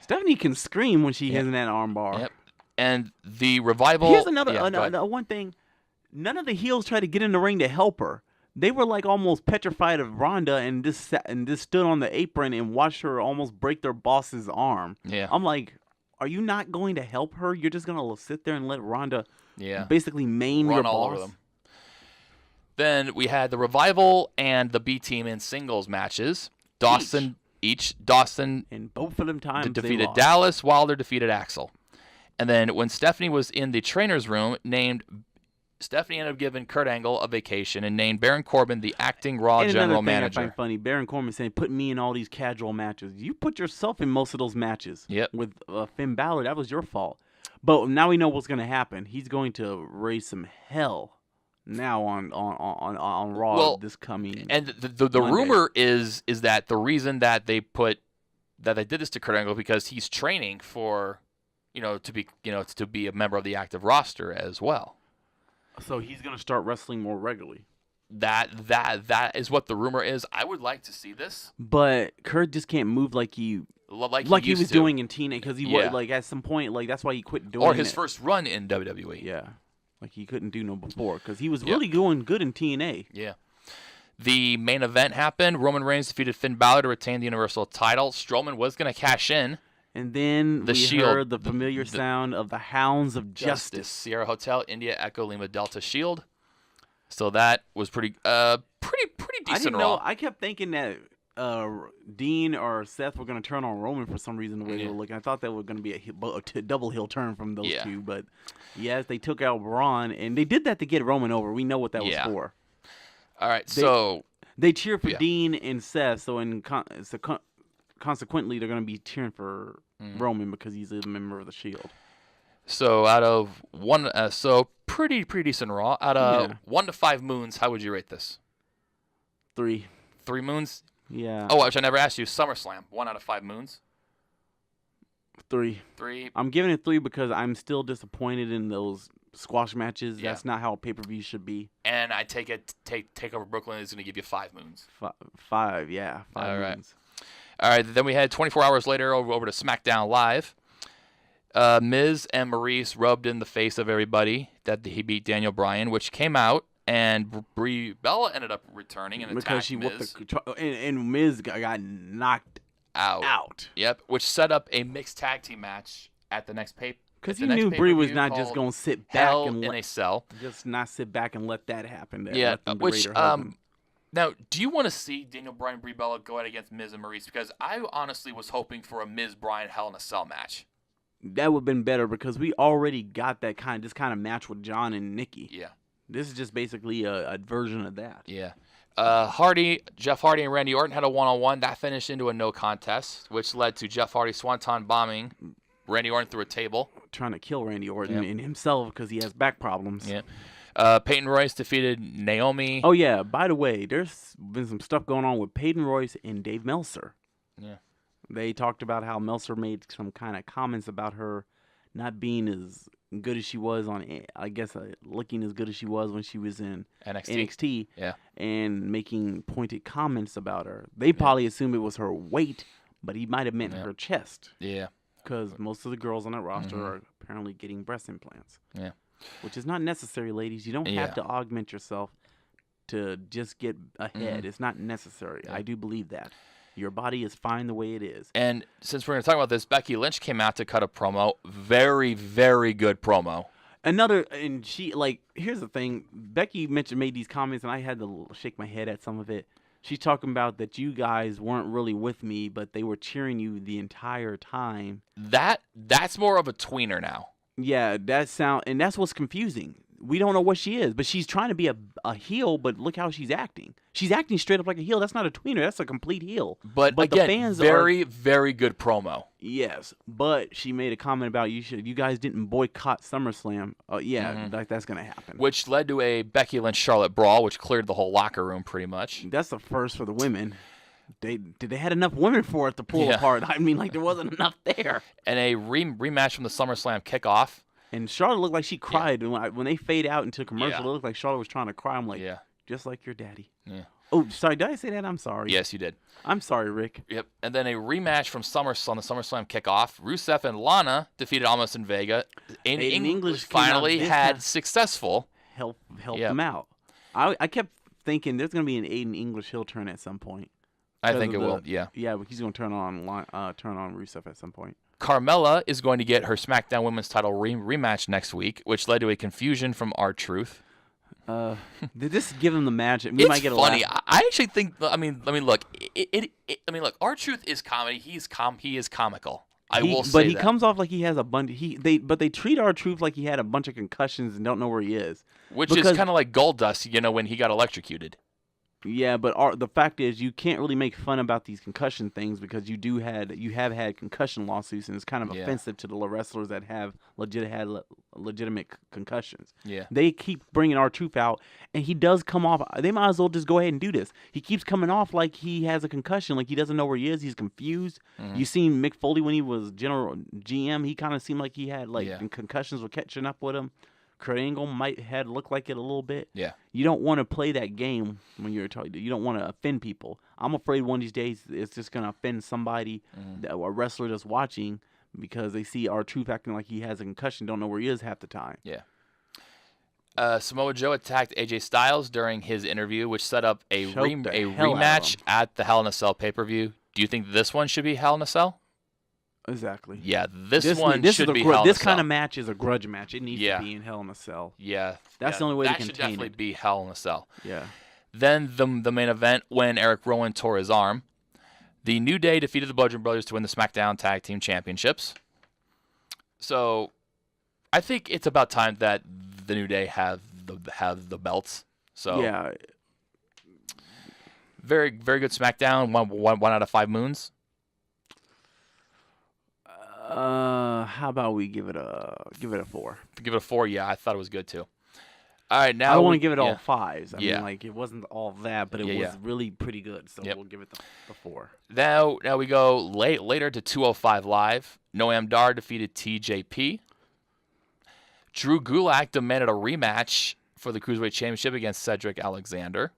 B: Stephanie can scream when she has that arm bar.
A: Yep. And the Revival.
B: Here's another one thing. None of the heels tried to get in the ring to help her. They were like almost petrified of Ronda and just stood on the apron and watched her almost break their boss's arm.
A: Yeah.
B: I'm like, are you not going to help her? You're just going to sit there and let Ronda basically maim your boss?
A: Over them. Then we had the Revival and the B Team in singles matches. Dawson
B: and both of them times
A: defeated Dallas. Wilder defeated Axel. And then when Stephanie was in the trainer's room, Stephanie ended up giving Kurt Angle a vacation and named Baron Corbin the acting Raw general manager.
B: I find funny, Baron Corbin saying, "Put me in all these casual matches." You put yourself in most of those matches.
A: Yep.
B: With Finn Balor, that was your fault. But now we know what's going to happen. He's going to raise some hell now on Raw this coming.
A: And the rumor is that the reason that they did this to Kurt Angle because he's training for, to be a member of the active roster as well.
B: So he's going to start wrestling more regularly.
A: That is what the rumor is. I would like to see this.
B: But Kurt just can't move like he was doing in TNA because he was like at some point that's why he quit doing it.
A: Or his first run in WWE.
B: Yeah. Like he couldn't do no before because he was really going good in TNA.
A: Yeah. The main event happened. Roman Reigns defeated Finn Balor to retain the Universal title. Strowman was going to cash in.
B: And then we heard the familiar sound of the Hounds of Justice.
A: Sierra Hotel, India, Echo, Lima, Delta, Shield. So that was pretty decent Raw.
B: I kept thinking that Dean or Seth were going to turn on Roman for some reason the way they were looking. I thought that was going to be a double heel turn from those two. But, yes, they took out Braun. And they did that to get Roman over. We know what that was for.
A: All right,
B: they cheer for Dean and Seth. So consequently, they're going to be cheering for Roman because he's a member of the Shield.
A: So out of one, pretty decent Raw. Out of 1 to 5 moons, how would you rate this?
B: 3.
A: 3 moons?
B: Yeah.
A: Oh, which I never asked you. SummerSlam, 1 out of 5 moons.
B: 3.
A: 3.
B: I'm giving it 3 because I'm still disappointed in those squash matches.
A: Yeah.
B: That's not how a pay-per-view should be.
A: And I take over Brooklyn is going to give you 5 moons.
B: 5, yeah. 5
A: All right.
B: moons.
A: All right, then we had 24 hours later over to SmackDown Live. Miz and Maurice rubbed in the face of everybody that he beat Daniel Bryan, which came out, and Brie Bella ended up returning and attacked Miz.
B: And Miz got knocked out.
A: Yep, which set up a mixed tag team match at the next pay.
B: Because he knew Brie was not just going to sit back
A: in a cell.
B: Just not sit back and let that happen.
A: Yeah, which now, do you want to see Daniel Bryan and Brie Bella go out against Miz and Maurice? Because I honestly was hoping for a Miz Bryan Hell in a Cell match.
B: That would have been better because we already got this kind of match with John and Nikki.
A: Yeah.
B: This is just basically a version of that.
A: Yeah. Jeff Hardy and Randy Orton had a one-on-one. That finished into a no contest, which led to Jeff Hardy swanton bombing Randy Orton through a table.
B: Trying to kill Randy Orton and himself because he has back problems.
A: Yeah. Peyton Royce defeated Naomi.
B: Oh, yeah. By the way, there's been some stuff going on with Peyton Royce and Dave Meltzer.
A: Yeah.
B: They talked about how Meltzer made some kind of comments about her not being as good as she was looking as good as she was when she was in NXT.
A: Yeah.
B: And making pointed comments about her. They probably assumed it was her weight, but he might have meant her chest.
A: Yeah.
B: Because most of the girls on that roster are apparently getting breast implants.
A: Yeah.
B: Which is not necessary, ladies. You don't have to augment yourself to just get ahead. It's not necessary. I do believe that. Your body is fine the way it is.
A: And since we're going to talk about this, Becky Lynch came out to cut a promo. Very, very good promo.
B: Here's the thing. Becky made these comments, and I had to shake my head at some of it. She's talking about that you guys weren't really with me, but they were cheering you the entire time.
A: That's more of a tweener now.
B: Yeah, and that's what's confusing. We don't know what she is, but she's trying to be a heel, but look how she's acting. She's acting straight up like a heel. That's not a tweener. That's a complete heel.
A: But again, the fans very good promo.
B: Yes, but she made a comment about you guys didn't boycott SummerSlam. That's going to happen.
A: Which led to a Becky Lynch-Charlotte brawl, which cleared the whole locker room pretty much.
B: That's the first for the women. They had enough women for it to pull apart. I mean, there wasn't enough there.
A: And a rematch from the SummerSlam kickoff.
B: And Charlotte looked like she cried. When they fade out into commercial, it looked like Charlotte was trying to cry. I'm like, just like your daddy.
A: Yeah.
B: Oh, sorry. Did I say that? I'm sorry.
A: Yes, you did.
B: I'm sorry, Rick.
A: Yep. And then a rematch from on the SummerSlam kickoff. Rusev and Lana defeated Almas and Vega. English finally had successful.
B: Help them out. I kept thinking there's going to be an Aiden English heel turn at some point.
A: I think it will, yeah.
B: Yeah, but he's going to turn on Rusev at some point.
A: Carmella is going to get her SmackDown Women's title rematch next week, which led to a confusion from R-Truth.
B: Did this give him the match?
A: It's might get funny. I actually think. I mean, look. Look. R-Truth is comedy. He is comical. I will say
B: but he
A: that.
B: comes off like he has a bunch. But they treat R-Truth like he had a bunch of concussions and don't know where he is.
A: Which is kind of like Goldust, when he got electrocuted.
B: Yeah, but the fact is, you can't really make fun about these concussion things because you have had concussion lawsuits, and it's kind of offensive to the wrestlers that have legitimate concussions.
A: Yeah,
B: they keep bringing R-Truth out, and he does come off. They might as well just go ahead and do this. He keeps coming off like he has a concussion, like he doesn't know where he is. He's confused. Mm-hmm. You seen Mick Foley when he was general GM. He kind of seemed like he had concussions were catching up with him. Kurt Angle might had looked like it a little bit.
A: Yeah.
B: You don't want to play that game when you're talking. You don't want to offend people. I'm afraid one of these days it's just going to offend somebody, a wrestler that's watching, because they see R-Truth acting like he has a concussion, don't know where he is half the time.
A: Yeah. Samoa Joe attacked AJ Styles during his interview, which set up a rematch at the Hell in a Cell pay-per-view. Do you think this one should be Hell in a Cell?
B: Exactly.
A: Yeah, this one should be Hell in a Cell.
B: This kind of match is a grudge match. It needs to be in Hell in a Cell.
A: Yeah.
B: That's the only way to contain it.
A: That should definitely be Hell in a Cell.
B: Yeah.
A: Then the main event, when Eric Rowan tore his arm, the New Day defeated the Bludgeon Brothers to win the SmackDown Tag Team Championships. So, I think it's about time that the New Day have the belts. So
B: yeah.
A: Very very good SmackDown. One out of 5 moons.
B: How about we give it a 4?
A: Give it a 4, yeah. I thought it was good too. All right, now
B: I don't want to give it all 5s. I mean, it wasn't all that, but it was really pretty good. So we'll give it the 4.
A: Now we go later to 205 Live. Noam Dar defeated TJP. Drew Gulak demanded a rematch for the Cruiserweight Championship against Cedric Alexander.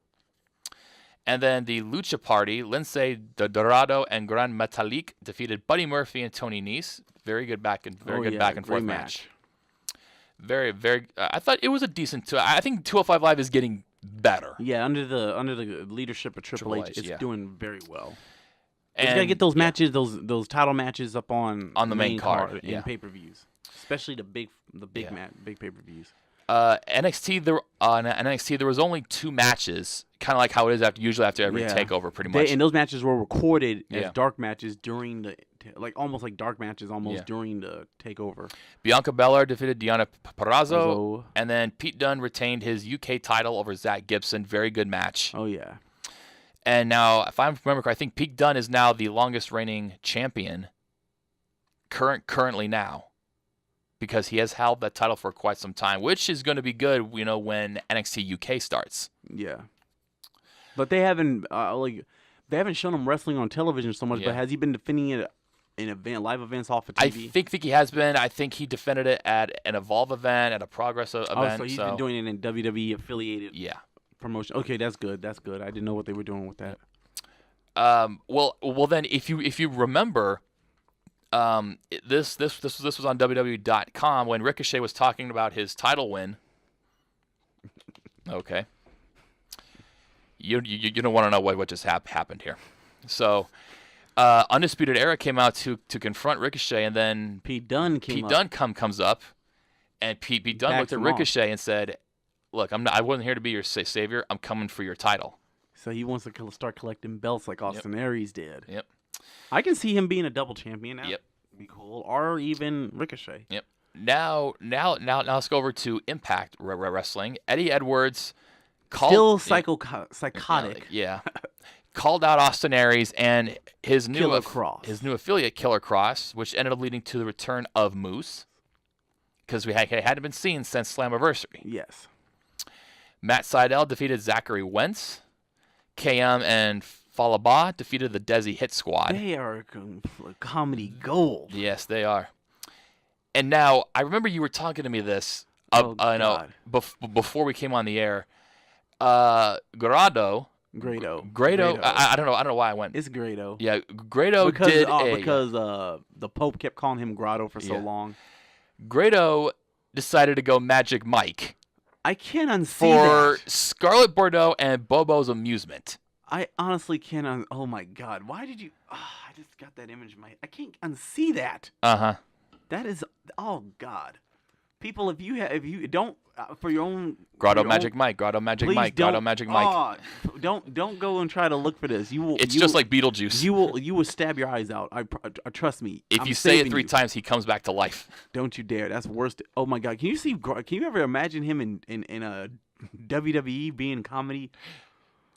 A: And then the Lucha Party, Lince Dorado and Gran Metalik defeated Buddy Murphy and Tony Nese. Very good back and forth match. Very, very. I thought it was a decent. I think 205 Live is getting better.
B: Yeah, under the leadership of Triple H, it's doing very well.
A: And
B: you gotta get those matches, those title matches up on
A: the main card
B: in pay-per-views, especially the big pay-per-views.
A: NXT there was only 2 matches, kind of like how it is usually after every takeover, pretty much.
B: And those matches were recorded as dark matches during the almost like dark matches during the takeover.
A: Bianca Belair defeated Deonna Purrazzo, and then Pete Dunne retained his UK title over Zach Gibson. Very good match.
B: Oh yeah.
A: And now, if I remember correctly, I think Pete Dunne is now the longest reigning champion currently now, because he has held that title for quite some time, which is going to be good, when NXT UK starts.
B: Yeah. But they haven't shown him wrestling on television so much. But has he been defending it in live events off of TV?
A: I think he has been. I think he defended it at an Evolve event, at a Progress event.
B: So he's been doing it in WWE affiliated. Promotion. Okay, that's good. I didn't know what they were doing with that.
A: Well, then if you remember, this was on WWE.com when Ricochet was talking about his title win. Okay. You don't want to know what just happened here. So, Undisputed Era came out to confront Ricochet, and then
B: Pete Dunne
A: comes up, and Pete Dunne looked at Ricochet and said, "Look, I wasn't here to be your savior. I'm coming for your title."
B: So he wants to start collecting belts like Austin Aries did.
A: Yep.
B: I can see him being a double champion now.
A: Yep.
B: Be cool, or even Ricochet.
A: Yep. Now let's go over to Impact Wrestling. Eddie Edwards
B: psychotic.
A: Yeah. Called out Austin Aries and his new affiliate Killer Cross, which ended up leading to the return of Moose, because he hadn't been seen since Slammiversary.
B: Yes.
A: Matt Sydal defeated Zachary Wentz. KM and Falaba defeated the Desi Hit Squad.
B: They are comedy gold.
A: Yes, they are. And now, I remember you were talking to me this before we came on the air. Grado. I don't know why I went.
B: It's Grado.
A: Yeah, Grado
B: because the Pope kept calling him Grado for so long.
A: Grado decided to go Magic Mike.
B: I can't unsee
A: for
B: that.
A: Scarlett Bordeaux and Bobo's amusement.
B: I honestly can't. Oh my God! Why did you? I just got that image in my head. I can't unsee that. That is. Oh God! People, if you don't for your own
A: Grotto Magic Mike, Grotto Magic Mike, Grotto Magic Mike.
B: Don't go and try to look for this.
A: It's just like Beetlejuice.
B: You will stab your eyes out. I trust me.
A: If you say it 3 times, he comes back to life.
B: Don't you dare. That's worst. Oh my God. Can you ever imagine him in a WWE being comedy?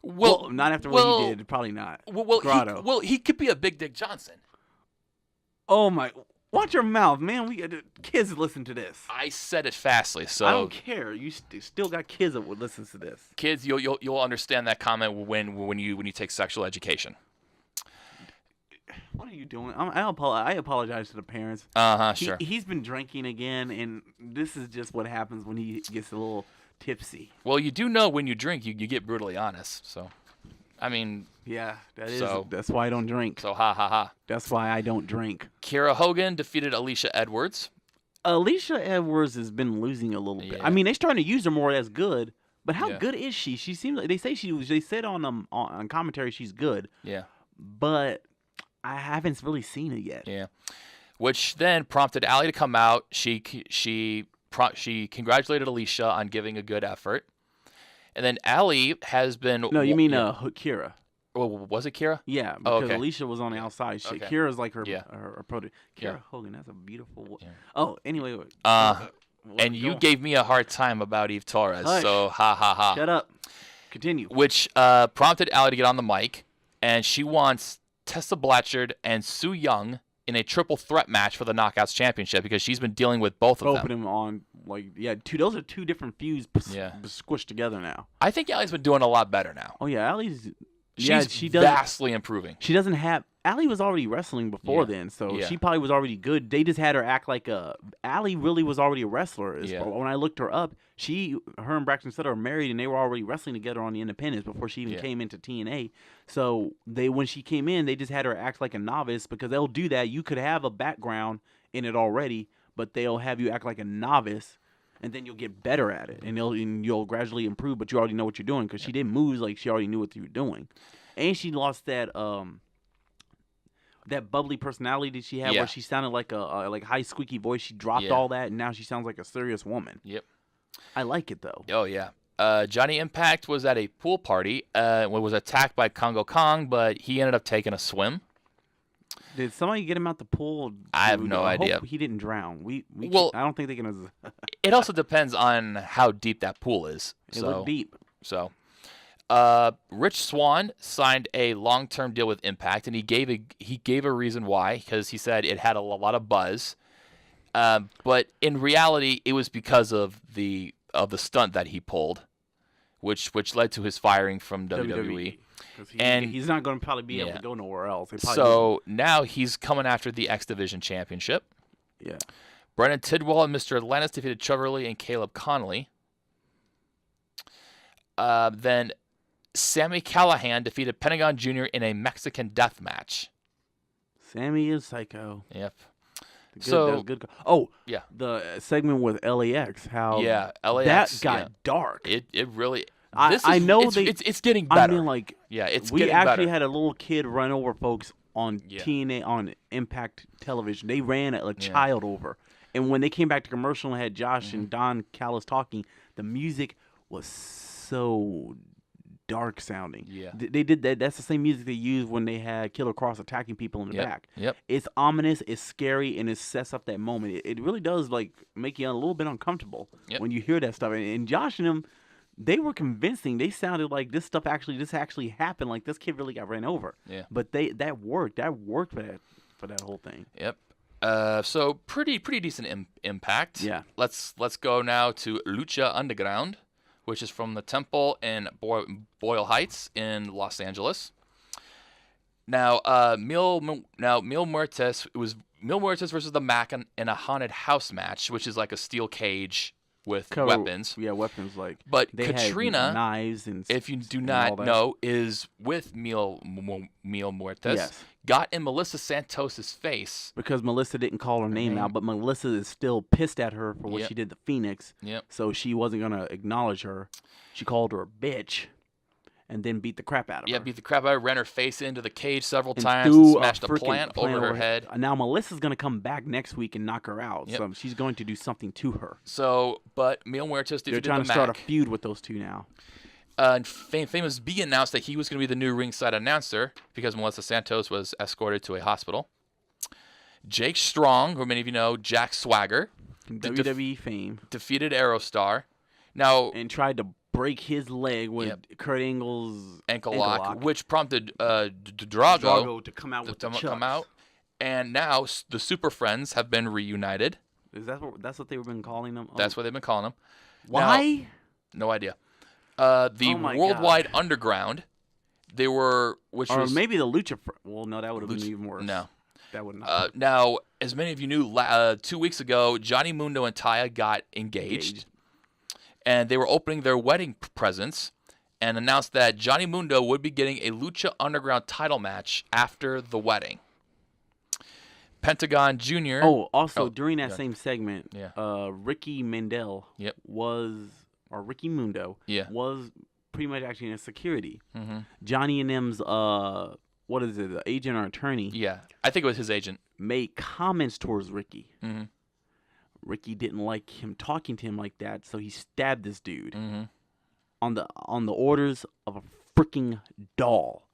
B: Well, not after what he did. Probably not.
A: Grotto. He could be a Big Dick Johnson.
B: Oh my. Watch your mouth, man. Kids listen to this.
A: I said it fastly, so
B: I don't care. You still got kids that would listen to this.
A: Kids, you'll understand that comment when you take sexual education.
B: What are you doing? I apologize to the parents.
A: Sure.
B: He's been drinking again, and this is just what happens when he gets a little tipsy.
A: Well, you do know when you drink, you get brutally honest. So, I mean.
B: Yeah, that's why I don't drink.
A: So ha.
B: That's why I don't drink.
A: Kiera Hogan defeated Alicia Edwards.
B: Alicia Edwards has been losing a little bit. I mean, they're starting to use her more as good, but how good is she? She seems like they said on commentary she's good.
A: Yeah.
B: But I haven't really seen it yet.
A: Yeah. Which then prompted Allie to come out. She congratulated Alicia on giving a good effort. And then Allie has been
B: No, you mean Kiera.
A: Well, was it Kiera?
B: Yeah, because Alicia was on the outside. Kiera's like her product. Kiera Hogan, that's a beautiful. Yeah. Oh, anyway.
A: And you gave me a hard time about Eve Torres, so ha.
B: Shut up. Continue.
A: Which prompted Allie to get on the mic, and she wants Tessa Blanchard and Su Yung in a triple threat match for the Knockouts Championship, because she's been dealing with both of them.
B: On those are 2 different feuds squished together now.
A: I think Allie's been doing a lot better now.
B: Oh yeah, Allie's.
A: She's
B: she does
A: vastly improving.
B: She doesn't have. Allie was already wrestling before then, so she probably was already good. They just had her act like Allie really was already a wrestler. When I looked her up, her and Braxton Sutter are married, and they were already wrestling together on the Independents before she even came into TNA. So when she came in, they just had her act like a novice because they'll do that. You could have a background in it already, but they'll have you act like a novice, and then you'll get better at it, and you'll gradually improve. But you already know what you're doing because she did moves like she already knew what you were doing, and she lost that bubbly personality that she had where she sounded like a high squeaky voice. She dropped all that, and now she sounds like a serious woman.
A: Yep.
B: I like it, though.
A: Oh, yeah. Johnny Impact was at a pool party was attacked by Congo Kong, but he ended up taking a swim.
B: Did somebody get him out the pool?
A: I have no idea.
B: Hope he didn't drown. I don't think they can.
A: It also depends on how deep that pool is.
B: It looked deep.
A: So, Rich Swann signed a long-term deal with Impact, and he gave a reason why, because he said it had a lot of buzz. But in reality, it was because of the stunt that he pulled, which led to his firing from WWE.
B: And he's not going to probably be able to go nowhere else.
A: So now he's coming after the X Division Championship.
B: Yeah.
A: Brennan Tidwell and Mr. Atlantis defeated Chevrolet and Caleb Connolly. Then Sammy Callahan defeated Pentagon Jr. in a Mexican death match.
B: Sammy is psycho.
A: Yep.
B: Good. Oh,
A: yeah.
B: The segment with LAX, how
A: LAX,
B: that got dark.
A: It really.
B: I know
A: it's getting better.
B: I mean,
A: it's
B: we
A: getting
B: actually
A: better.
B: had a little kid run over folks on TNA on Impact Television. They ran a child over, and when they came back to commercial and had Josh and Don Callis talking, the music was so dark sounding.
A: Yeah,
B: they did that. That's the same music they used when they had Killer Cross attacking people in the back.
A: Yep.
B: It's ominous, it's scary, and it sets up that moment. It really does make you a little bit uncomfortable when you hear that stuff. And Josh and them, they were convincing. They sounded like this actually happened. Like this kid really got ran over.
A: Yeah.
B: But that worked. That worked for that whole thing.
A: Yep. So pretty decent impact.
B: Yeah.
A: Let's go now to Lucha Underground, which is from the Temple in Boyle Heights in Los Angeles. Now, Mil Muertes, it was Mil Muertes versus the Mac in a haunted house match, which is like a steel cage with weapons.
B: Yeah, weapons
A: But
B: they
A: Katrina,
B: had knives and
A: if you do not know, is with Mil Muertes.
B: Yes.
A: Got in Melissa Santos' face
B: because Melissa didn't call her name out, but Melissa is still pissed at her for what she did to Phoenix.
A: Yep.
B: So she wasn't gonna acknowledge her. She called her a bitch, and then beat the crap out of her.
A: Yeah, beat the crap out of her, ran her face into the cage several
B: and
A: times, and smashed a
B: freaking
A: plant over her head.
B: Now Melissa's gonna come back next week and knock her out. So she's going to do something to her.
A: So, but Mil Muertes defeated the Mac.
B: They're trying to start a feud with those two now.
A: And Famous B announced that he was going to be the new ringside announcer because Melissa Santos was escorted to a hospital. Jake Strong, who many of you know, Jack Swagger,
B: WWE fame,
A: defeated Aerostar. Now
B: and tried to break his leg with Kurt Angle's
A: ankle lock, which prompted Drago
B: to come out with the
A: come out. And now the Super Friends have been reunited.
B: Is that's what they've been calling them?
A: That's what they've been calling them.
B: Why?
A: Now, no idea. The Worldwide Underground, they were,
B: maybe the Lucha. Well, no, that would have been even worse.
A: No,
B: that would not.
A: Now, as many of you knew, 2 weeks ago, Johnny Mundo and Taya got engaged, and they were opening their wedding presents, and announced that Johnny Mundo would be getting a Lucha Underground title match after the wedding. Pentagon Jr.
B: During that same segment, Ricky Mandel Ricky Mundo was pretty much actually in security. Mm-hmm. Johnny and them's what is it, the agent or attorney?
A: Yeah, I think it was his agent.
B: Made comments towards Ricky.
A: Mm-hmm.
B: Ricky didn't like him talking to him like that, so he stabbed this dude on the orders of a freaking doll.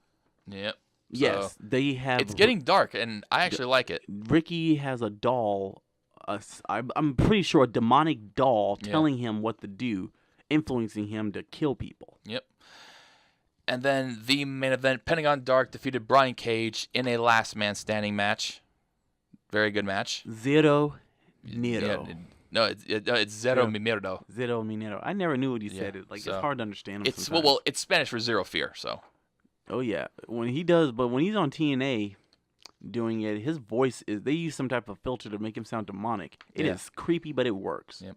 A: Yep.
B: Yes, they have.
A: It's getting dark, and I actually like it.
B: Ricky has a doll. I'm pretty sure a demonic doll telling him what to do, influencing him to kill people.
A: Yep. And then the main event, Pentagon Dark defeated Brian Cage in a last man standing match. Very good match.
B: Zero Nero.
A: It's Zero Miedo.
B: Zero Minero. I never knew what he said. It's hard to understand him.
A: It's Spanish for Zero Fear. So.
B: Oh yeah, when he's on TNA, doing it. His voice is, they use some type of filter to make him sound demonic. It is creepy, but it works.
A: Yeah.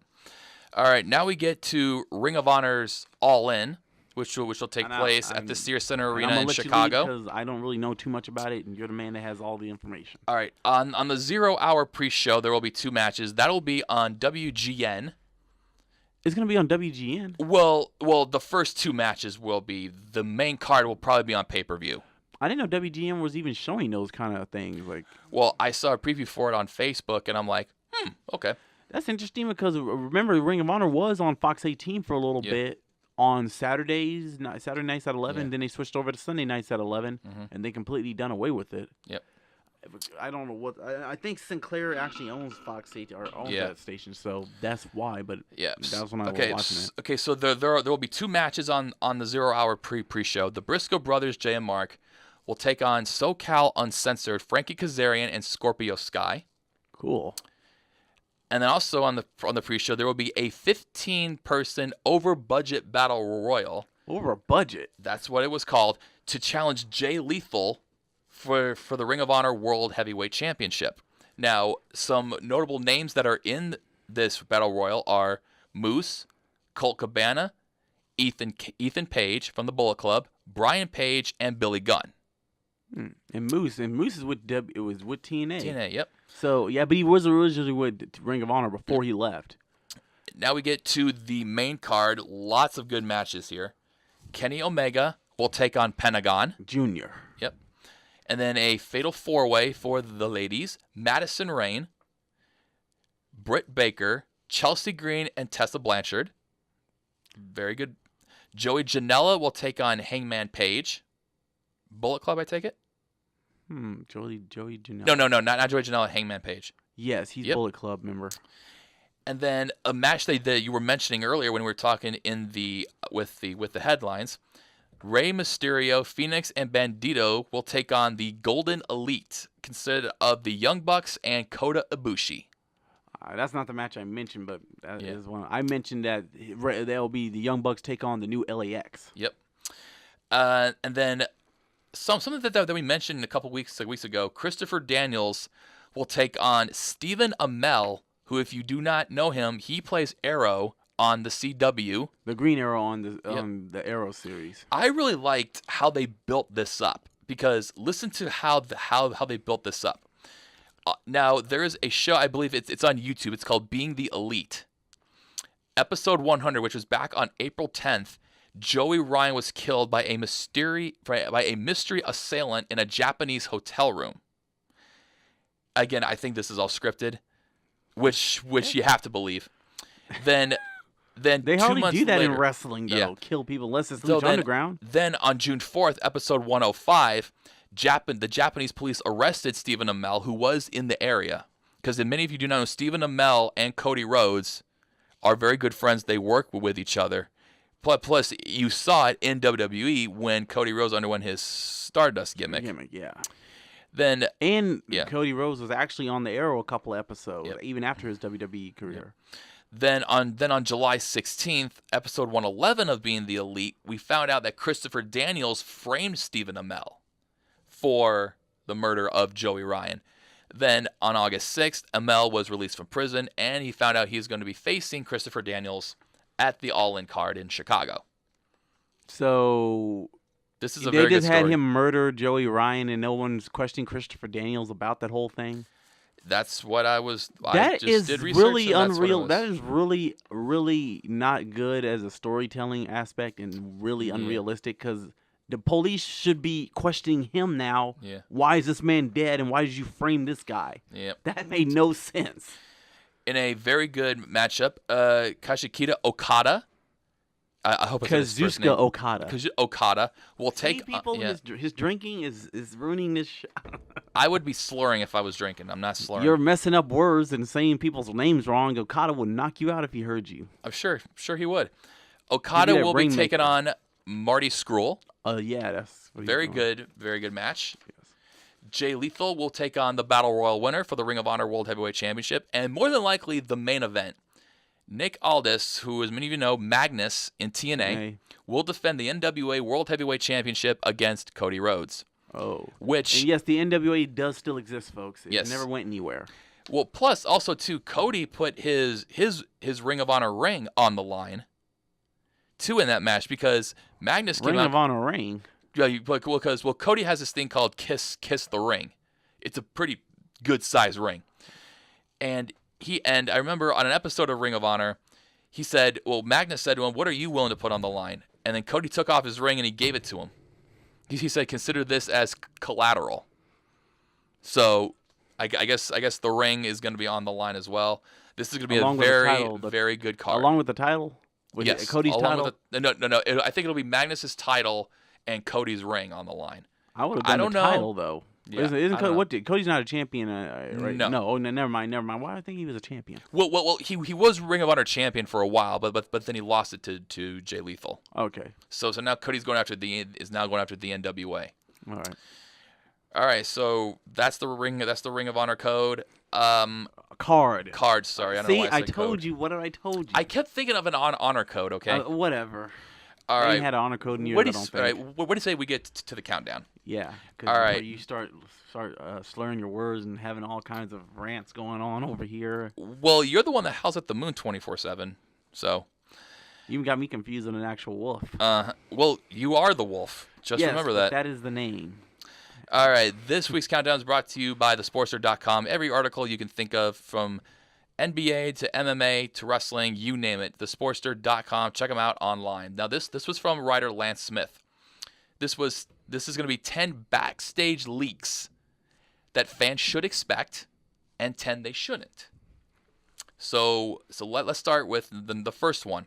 A: All right, now we get to Ring of Honor's All In, which will take place at the Sears Center Arena in Chicago.
B: Because I don't really know too much about it, and you're the man that has all the information.
A: All right, on the 0 hour pre-show, there will be 2 matches. That'll be on WGN.
B: It's going to be on WGN?
A: Well, the first 2 matches will be. The main card will probably be on pay-per-view.
B: I didn't know WGN was even showing those kind of things.
A: Well, I saw a preview for it on Facebook, and I'm like, okay.
B: That's interesting because remember, Ring of Honor was on Fox 18 for a little bit on Saturday nights at 11. Then they switched over to Sunday nights at 11, and they completely done away with it.
A: Yep.
B: I don't know what. I think Sinclair actually owns Fox 18 or owns that station, so that's why. But that's when I was watching it.
A: Okay, so there will be 2 matches on the 0 hour pre-show. The Briscoe brothers, Jay and Mark, will take on SoCal Uncensored, Frankie Kazarian and Scorpio Sky.
B: Cool.
A: And then also on the pre-show, there will be a 15-person over-budget battle royal.
B: Over budget?
A: That's what it was called, to challenge Jay Lethal for the Ring of Honor World Heavyweight Championship. Now, some notable names that are in this battle royal are Moose, Colt Cabana, Ethan Page from the Bullet Club, Brian Page, and Billy Gunn.
B: And Moose is with it was with TNA.
A: TNA, yep.
B: So yeah, but he was originally with Ring of Honor before he left.
A: Now we get to the main card. Lots of good matches here. Kenny Omega will take on Pentagon
B: Jr.
A: Yep. And then a fatal 4-way for the ladies: Madison Rayne, Britt Baker, Chelsea Green, and Tessa Blanchard. Very good. Joey Janela will take on Hangman Page. Bullet Club, I take it?
B: Joey Janela.
A: No, not Joey Janela, Hangman Page.
B: Yes, he's Bullet Club member.
A: And then a match that you were mentioning earlier when we were talking with the headlines. Rey Mysterio, Phoenix, and Bandito will take on the Golden Elite, consisted of the Young Bucks and Kota Ibushi.
B: That's not the match I mentioned, but that is one. I mentioned that they'll be the Young Bucks take on the new LAX.
A: Yep. And then something that we mentioned a couple weeks ago, Christopher Daniels will take on Stephen Amell, who, if you do not know him, he plays Arrow on the CW. The
B: Green Arrow on the Arrow series.
A: I really liked how they built this up, because listen to how they built this up. Now, there is a show, I believe it's on YouTube. It's called Being the Elite. Episode 100, which was back on April 10th, Joey Ryan was killed by a mystery assailant in a Japanese hotel room. Again, I think this is all scripted, which you have to believe. Then
B: they hardly do that
A: later,
B: in wrestling, though. Kill people unless it's Lucha Underground.
A: Then on June 4th, episode 105, the Japanese police arrested Stephen Amell, who was in the area. Because many of you do not know, Stephen Amell and Cody Rhodes are very good friends. They work with each other. Plus, you saw it in WWE when Cody Rhodes underwent his Stardust gimmick. Then
B: Cody Rhodes was actually on the Arrow a couple of episodes, even after his WWE career.
A: Then on July 16th, episode 111 of Being the Elite, we found out that Christopher Daniels framed Stephen Amell for the murder of Joey Ryan. Then on August 6th, Amell was released from prison, and he found out he was going to be facing Christopher Daniels at the All-In card in Chicago.
B: So
A: this is a very good story.
B: They just had him murder Joey Ryan, and no one's questioning Christopher Daniels about that whole thing.
A: That's what I was.
B: That is really unreal. That is really, really not good as a storytelling aspect, and really unrealistic, because the police should be questioning him now.
A: Yeah.
B: Why is this man dead, and why did you frame this guy?
A: Yeah.
B: That made no sense.
A: In a very good matchup, Kazuchika Okada. I hope I said his first name.
B: Kazuchika
A: Okada will take
B: people. His drinking is ruining this show.
A: I would be slurring if I was drinking. I'm not slurring.
B: You're messing up words and saying people's names wrong. Okada would knock you out if he heard you.
A: I'm sure he would. Okada will be taking on Marty Scurll.
B: That's what
A: very good match. Yes. Jay Lethal will take on the Battle Royal winner for the Ring of Honor World Heavyweight Championship, and more than likely the main event. Nick Aldis, who, as many of you know, Magnus in TNA, will defend the NWA World Heavyweight Championship against Cody Rhodes.
B: Oh.
A: Which
B: And yes, the NWA does still exist, folks. It
A: Yes.
B: never went anywhere.
A: Well, plus also too, Cody put his Ring of Honor ring on the line, too, in that match because Magnus came
B: Ring
A: out.
B: of Honor ring.
A: Yeah, because Cody has this thing called Kiss the Ring. It's a pretty good size ring, and I remember on an episode of Ring of Honor, he said, well, Magnus said to him, "What are you willing to put on the line?" And then Cody took off his ring and he gave it to him. He said, "Consider this as collateral." So. I guess the ring is going to be on the line as well. This is going to be
B: Along
A: a very good card.
B: Along with the title?
A: Yes.
B: Cody's title?
A: No. I think it'll be Magnus's title and Cody's ring on the line.
B: I would have done the title, though.
A: Yeah,
B: Isn't Cody's not a champion, right?
A: No.
B: No. Oh, never mind. Why do I think he was a champion?
A: Well, he was Ring of Honor champion for a while, but then he lost it to Jay Lethal.
B: Okay.
A: So now Cody's going after the NWA.
B: All right.
A: All right, so that's the Ring of Honor code.
B: Card.
A: Sorry, I don't know
B: See,
A: why I said
B: told
A: code.
B: you. What did I told you?
A: I kept thinking of an honor code. Okay.
B: Whatever.
A: All
B: I
A: right.
B: ain't had an honor code in years.
A: All
B: I
A: right.
B: don't think.
A: What do you say we get to the countdown?
B: Yeah.
A: All right.
B: You start slurring your words and having all kinds of rants going on over here.
A: Well, you're the one that howls at the moon 24/7, so.
B: You even got me confused on an actual wolf.
A: Well, you are the wolf. Just remember that.
B: That is the name.
A: All right, this week's countdown is brought to you by thesportster.com. Every article you can think of, from NBA to MMA to wrestling, you name it, thesportster.com. Check them out online. Now, this was from writer Lance Smith. This is going to be 10 backstage leaks that fans should expect and 10 they shouldn't. So let's start with the first one.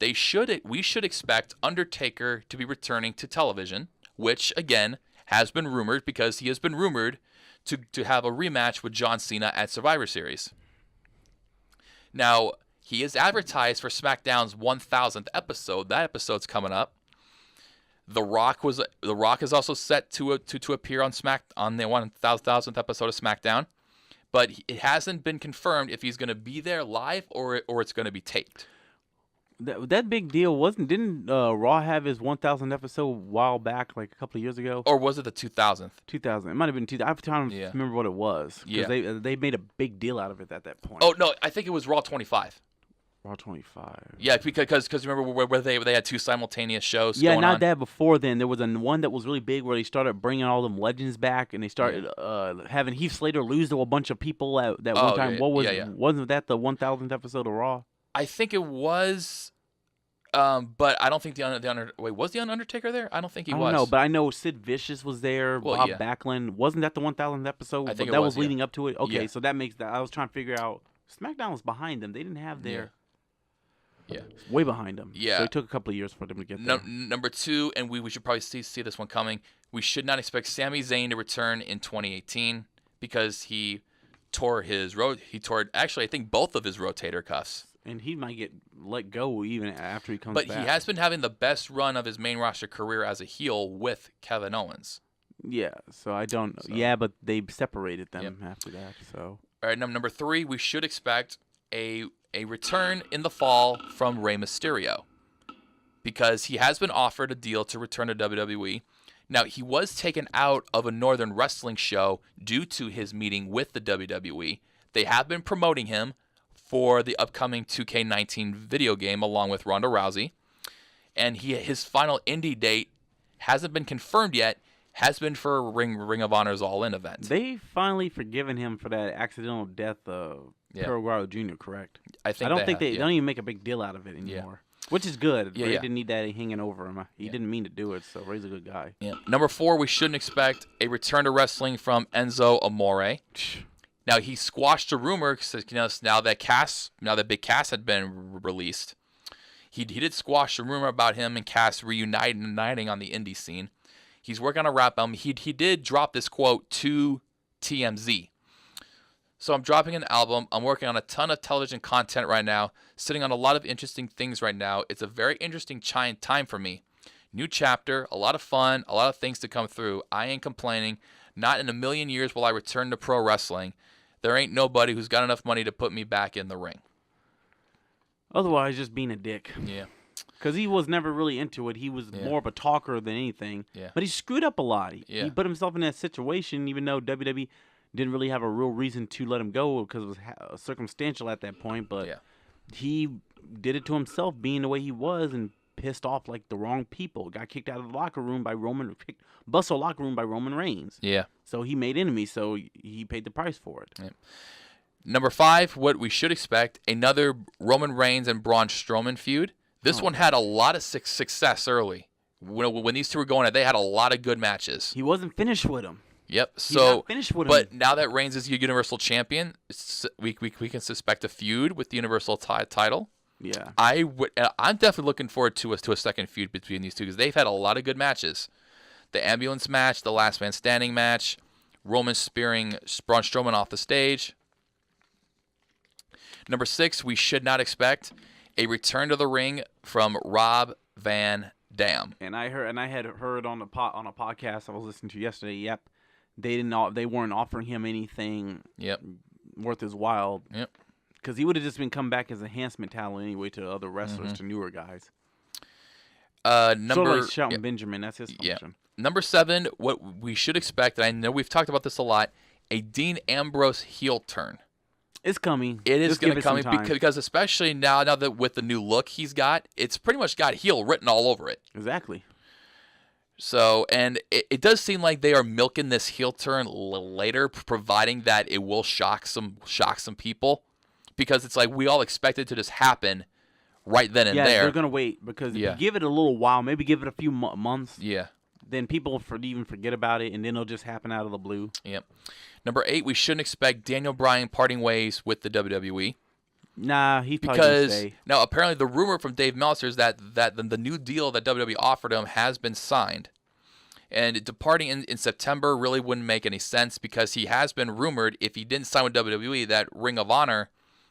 A: We should expect Undertaker to be returning to television, which again has been rumored because he has been rumored to have a rematch with John Cena at Survivor Series. Now, he is advertised for SmackDown's 1000th episode. That episode's coming up. The Rock is also set to appear on the 1000th episode of SmackDown, but it hasn't been confirmed if he's going to be there live or it's going to be taped.
B: That big deal didn't Raw have his 1000th episode a while back, like a couple of years ago?
A: Or was it the 2000th?
B: 2000. It might have been 2000. I have to remember what it was.
A: Yeah.
B: They made a big deal out of it at that point.
A: Oh, no, I think it was Raw 25.
B: Raw 25.
A: Yeah, because remember where they had two simultaneous shows going on?
B: Yeah, not that before then. There was one that was really big where they started bringing all them legends back, and they started having Heath Slater lose to a bunch of people at that one time. Wasn't that the 1000th episode of Raw?
A: I think it was, but I don't think was the Undertaker there? I don't think he was.
B: I don't know, but I know Sid Vicious was there.
A: Well,
B: Bob Backlund. Wasn't that the 1000th episode?
A: I think
B: that
A: was
B: leading up to it. Okay,
A: yeah.
B: so that makes that. I was trying to figure out. SmackDown was behind them. They didn't have their.
A: Yeah.
B: Way behind them.
A: Yeah.
B: So it took a couple of years for them to get there.
A: Number two, and we should probably see this one coming. We should not expect Sami Zayn to return in 2018 because he tore actually I think both of his rotator cuffs.
B: And he might get let go even after he comes
A: back.
B: But
A: he has been having the best run of his main roster career as a heel with Kevin Owens.
B: Yeah, so I don't know. Yeah, but they separated them after that. So.
A: All right, number three, we should expect a return in the fall from Rey Mysterio because he has been offered a deal to return to WWE. Now, he was taken out of a Northern Wrestling show due to his meeting with the WWE. They have been promoting him for the upcoming 2K19 video game along with Ronda Rousey. And his final indie date hasn't been confirmed yet, has been for Ring of Honor's All-In event.
B: They finally forgiven him for that accidental death of Perro Guerrero Jr., correct?
A: I
B: don't think they don't even make a big deal out of it anymore. Which is good. Ray didn't need that hanging over him. He didn't mean to do it, so Ray's a good guy.
A: Yeah. Number four, we shouldn't expect a return to wrestling from Enzo Amore. Now, he squashed a rumor because now that Big Cass had been released, he did squash a rumor about him and Cass reuniting on the indie scene. He's working on a rap album. He did drop this quote to TMZ. So I'm dropping an album. I'm working on a ton of television content right now, sitting on a lot of interesting things right now. It's a very interesting time for me. New chapter, a lot of fun, a lot of things to come through. I ain't complaining. Not in a million years will I return to pro wrestling. There ain't nobody who's got enough money to put me back in the ring.
B: Otherwise, just being a dick.
A: Yeah.
B: Because he was never really into it. He was more of a talker than anything.
A: Yeah.
B: But he screwed up a lot. He put himself in that situation, even though WWE didn't really have a real reason to let him go because it was circumstantial at that point. But he did it to himself, being the way he was, and pissed off like the wrong people. Got kicked out of the locker room by Bustle locker room by Roman Reigns.
A: Yeah.
B: So he made enemies. So he paid the price for it.
A: Yeah. Number 5, what we should expect, another Roman Reigns and Braun Strowman feud. This one had a lot of success early. When these two were going, they had a lot of good matches.
B: He wasn't finished with him.
A: Yep.
B: He's not finished with him.
A: But now that Reigns is your Universal Champion, we can suspect a feud with the Universal title.
B: Yeah.
A: I'm definitely looking forward to a second feud between these two because they've had a lot of good matches. The ambulance match, the last man standing match, Roman spearing Braun Strowman off the stage. Number 6, we should not expect a return to the ring from Rob Van Dam.
B: And I had heard on a podcast I was listening to yesterday. Yep, they weren't offering him anything. Worth his while.
A: Yep.
B: Because he would have just been come back as enhancement talent anyway to other wrestlers, to newer guys. Sort of like Shelton Benjamin. That's his function.
A: Yeah. Number 7, what we should expect, and I know we've talked about this a lot, a Dean Ambrose heel turn.
B: It's coming.
A: It is going to come because especially now that with the new look he's got, it's pretty much got heel written all over it.
B: Exactly.
A: So, and it does seem like they are milking this heel turn later, providing that it will shock some people, because it's like we all expect it to just happen right then and there.
B: Yeah, they're going to wait because if you give it a little while, maybe give it a few months.
A: Yeah.
B: Then people even forget about it, and then it'll just happen out of the blue.
A: Yep. Number 8, we shouldn't expect Daniel Bryan parting ways with the WWE.
B: Nah, he's probably going to stay.
A: Now, apparently the rumor from Dave Meltzer is that the new deal that WWE offered him has been signed. And departing in September really wouldn't make any sense because he has been rumored, if he didn't sign with WWE, that Ring of Honor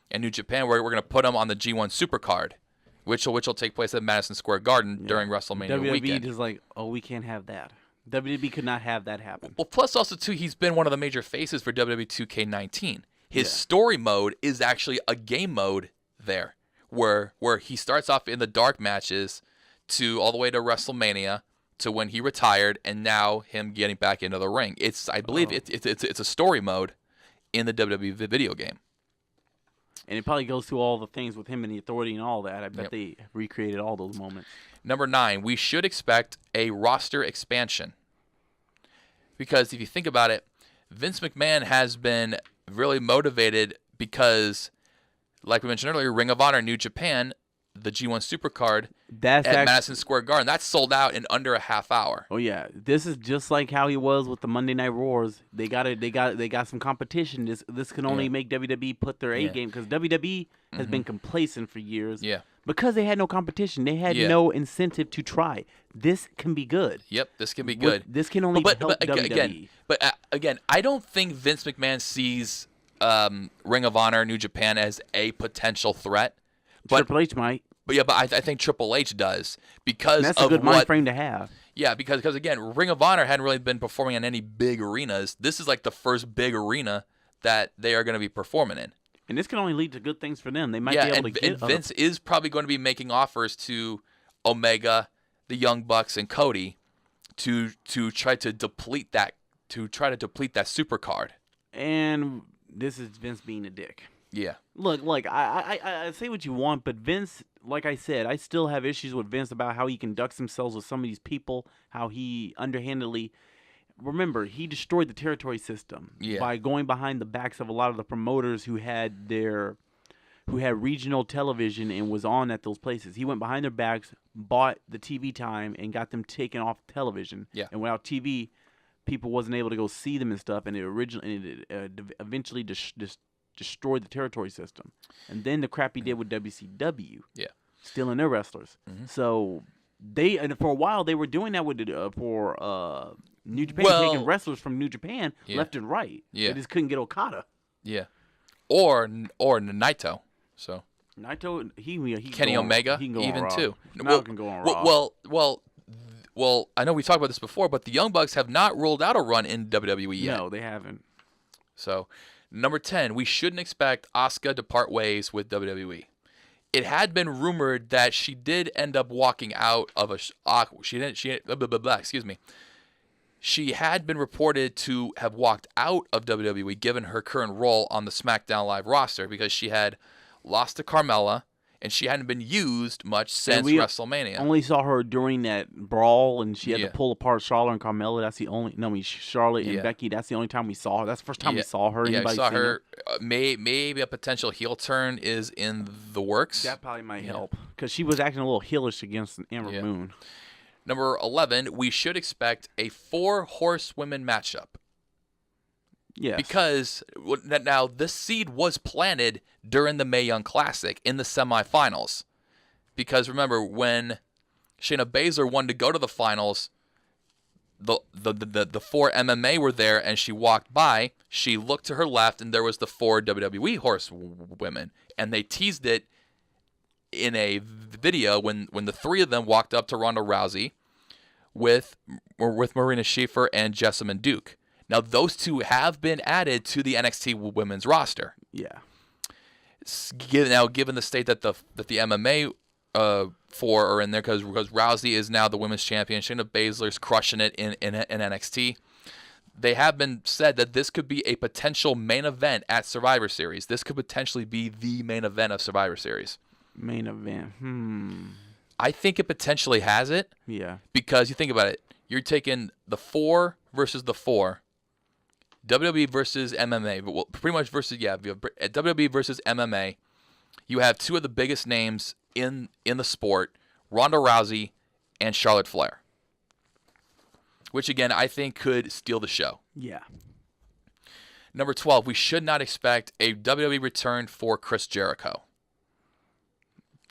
A: and New Japan, we're going to put him on the G1 Supercard, which will take place at Madison Square Garden during WrestleMania weekend.
B: WWE is like, oh, we can't have that. WWE could not have that happen.
A: Well, plus also, too, he's been one of the major faces for WWE 2K19. His story mode is actually a game mode there, where he starts off in the dark matches to all the way to WrestleMania to when he retired, and now him getting back into the ring. I believe it's a story mode in the WWE video game.
B: And it probably goes through all the things with him and the Authority and all that. I bet they recreated all those moments.
A: Number 9, we should expect a roster expansion. Because if you think about it, Vince McMahon has been really motivated because, like we mentioned earlier, Ring of Honor, New Japan, the G1 Supercard at Madison Square Garden, that's sold out in under a half hour.
B: Oh yeah, this is just like how he was with the Monday Night Wars. They got some competition. This can only make WWE put their A game because WWE has been complacent for years.
A: Yeah.
B: Because they had no competition, they had no incentive to try. This can be good.
A: Yep, this can be good.
B: This can only help WWE.
A: Again, I don't think Vince McMahon sees Ring of Honor, New Japan as a potential threat.
B: Triple H might.
A: But I think Triple H does because
B: and that's a good mind frame to have.
A: Yeah, because again, Ring of Honor hadn't really been performing in any big arenas. This is like the first big arena that they are going to be performing in.
B: And this can only lead to good things for them. They might be able to get.
A: And Vince is probably going to be making offers to Omega, the Young Bucks, and Cody to try to deplete that supercard.
B: And this is Vince being a dick.
A: Yeah.
B: Look, I say what you want, but Vince, like I said, I still have issues with Vince about how he conducts himself with some of these people, how he underhandedly. Remember, he destroyed the territory system by going behind the backs of a lot of the promoters who had regional television and was on at those places. He went behind their backs, bought the TV time, and got them taken off television.
A: Yeah.
B: And without TV, people wasn't able to go see them and stuff, and it eventually destroyed the territory system. And then the crap he did with WCW.
A: Yeah.
B: Stealing their wrestlers. Mm-hmm. So for a while they were doing that with New Japan, taking wrestlers from New Japan left and right.
A: Yeah.
B: They just couldn't get Okada.
A: Yeah. Or Naito. So
B: Naito,
A: Kenny Omega,
B: he can go
A: even
B: on Raw.
A: too.
B: Naito can go on Raw.
A: Well, I know we talked about this before, but the Young Bucks have not ruled out a run in WWE yet.
B: No, they haven't.
A: So, number 10, we shouldn't expect Asuka to part ways with WWE. it had been rumored that she did end up walking out of excuse me. She had been reported to have walked out of WWE given her current role on the SmackDown Live roster because she had lost to Carmella and she hadn't been used much since WrestleMania.
B: Only saw her during that brawl and she had to pull apart Charlotte and Carmella. That's the only Charlotte and Becky. That's the only time we saw her. That's the first time we saw her.
A: Yeah, I saw her. Maybe a potential heel turn is in the works.
B: That probably might help because she was acting a little heelish against Amber Moon.
A: Number 11, we should expect a 4 horsewomen matchup.
B: Yes.
A: Because now this seed was planted during the Mae Young Classic in the semifinals. Because remember, when Shayna Baszler wanted to go to the finals, the 4 MMA were there and she walked by. She looked to her left and there was the 4 WWE horsewomen. And they teased it in a video when the 3 of them walked up to Ronda Rousey with Marina Shafir and Jessamyn Duke. Now those 2 have been added to the NXT women's roster.
B: Yeah.
A: Given the state that the MMA 4 are in there because Rousey is now the women's champion, Shayna Baszler's crushing it in NXT. They have been said that this could be a potential main event at Survivor Series. This could potentially be the main event of Survivor Series.
B: Main event.
A: I think it potentially has it.
B: Yeah.
A: Because you think about it, you're taking the 4 versus the 4, WWE versus MMA, well, pretty much versus WWE versus MMA. You have 2 of the biggest names in the sport, Ronda Rousey and Charlotte Flair, which again I think could steal the show.
B: Yeah.
A: Number 12, we should not expect a WWE return for Chris Jericho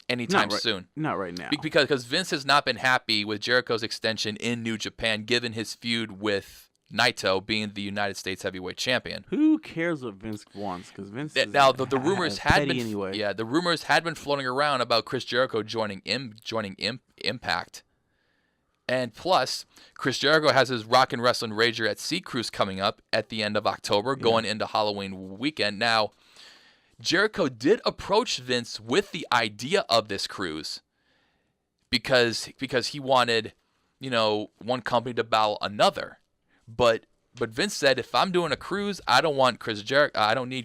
A: anytime soon.
B: Not right now.
A: Because Vince has not been happy with Jericho's extension in New Japan, given his feud with Naito being the United States Heavyweight Champion.
B: Who cares what Vince wants? Because Vince
A: now the rumors had been
B: anyway.
A: Yeah, the rumors had been floating around about Chris Jericho joining Impact. And plus, Chris Jericho has his Rock and Wrestling Rager at Sea Cruise coming up at the end of October, going into Halloween weekend. Now, Jericho did approach Vince with the idea of this cruise because he wanted, one company to battle another. But Vince said, if I'm doing a cruise, I don't need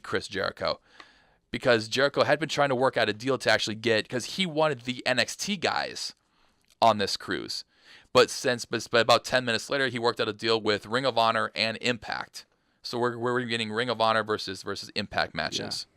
A: Chris Jericho, because Jericho had been trying to work out a deal to actually because he wanted the NXT guys on this cruise. But about 10 minutes later, he worked out a deal with Ring of Honor and Impact. So we're getting Ring of Honor versus Impact matches.
B: Yeah.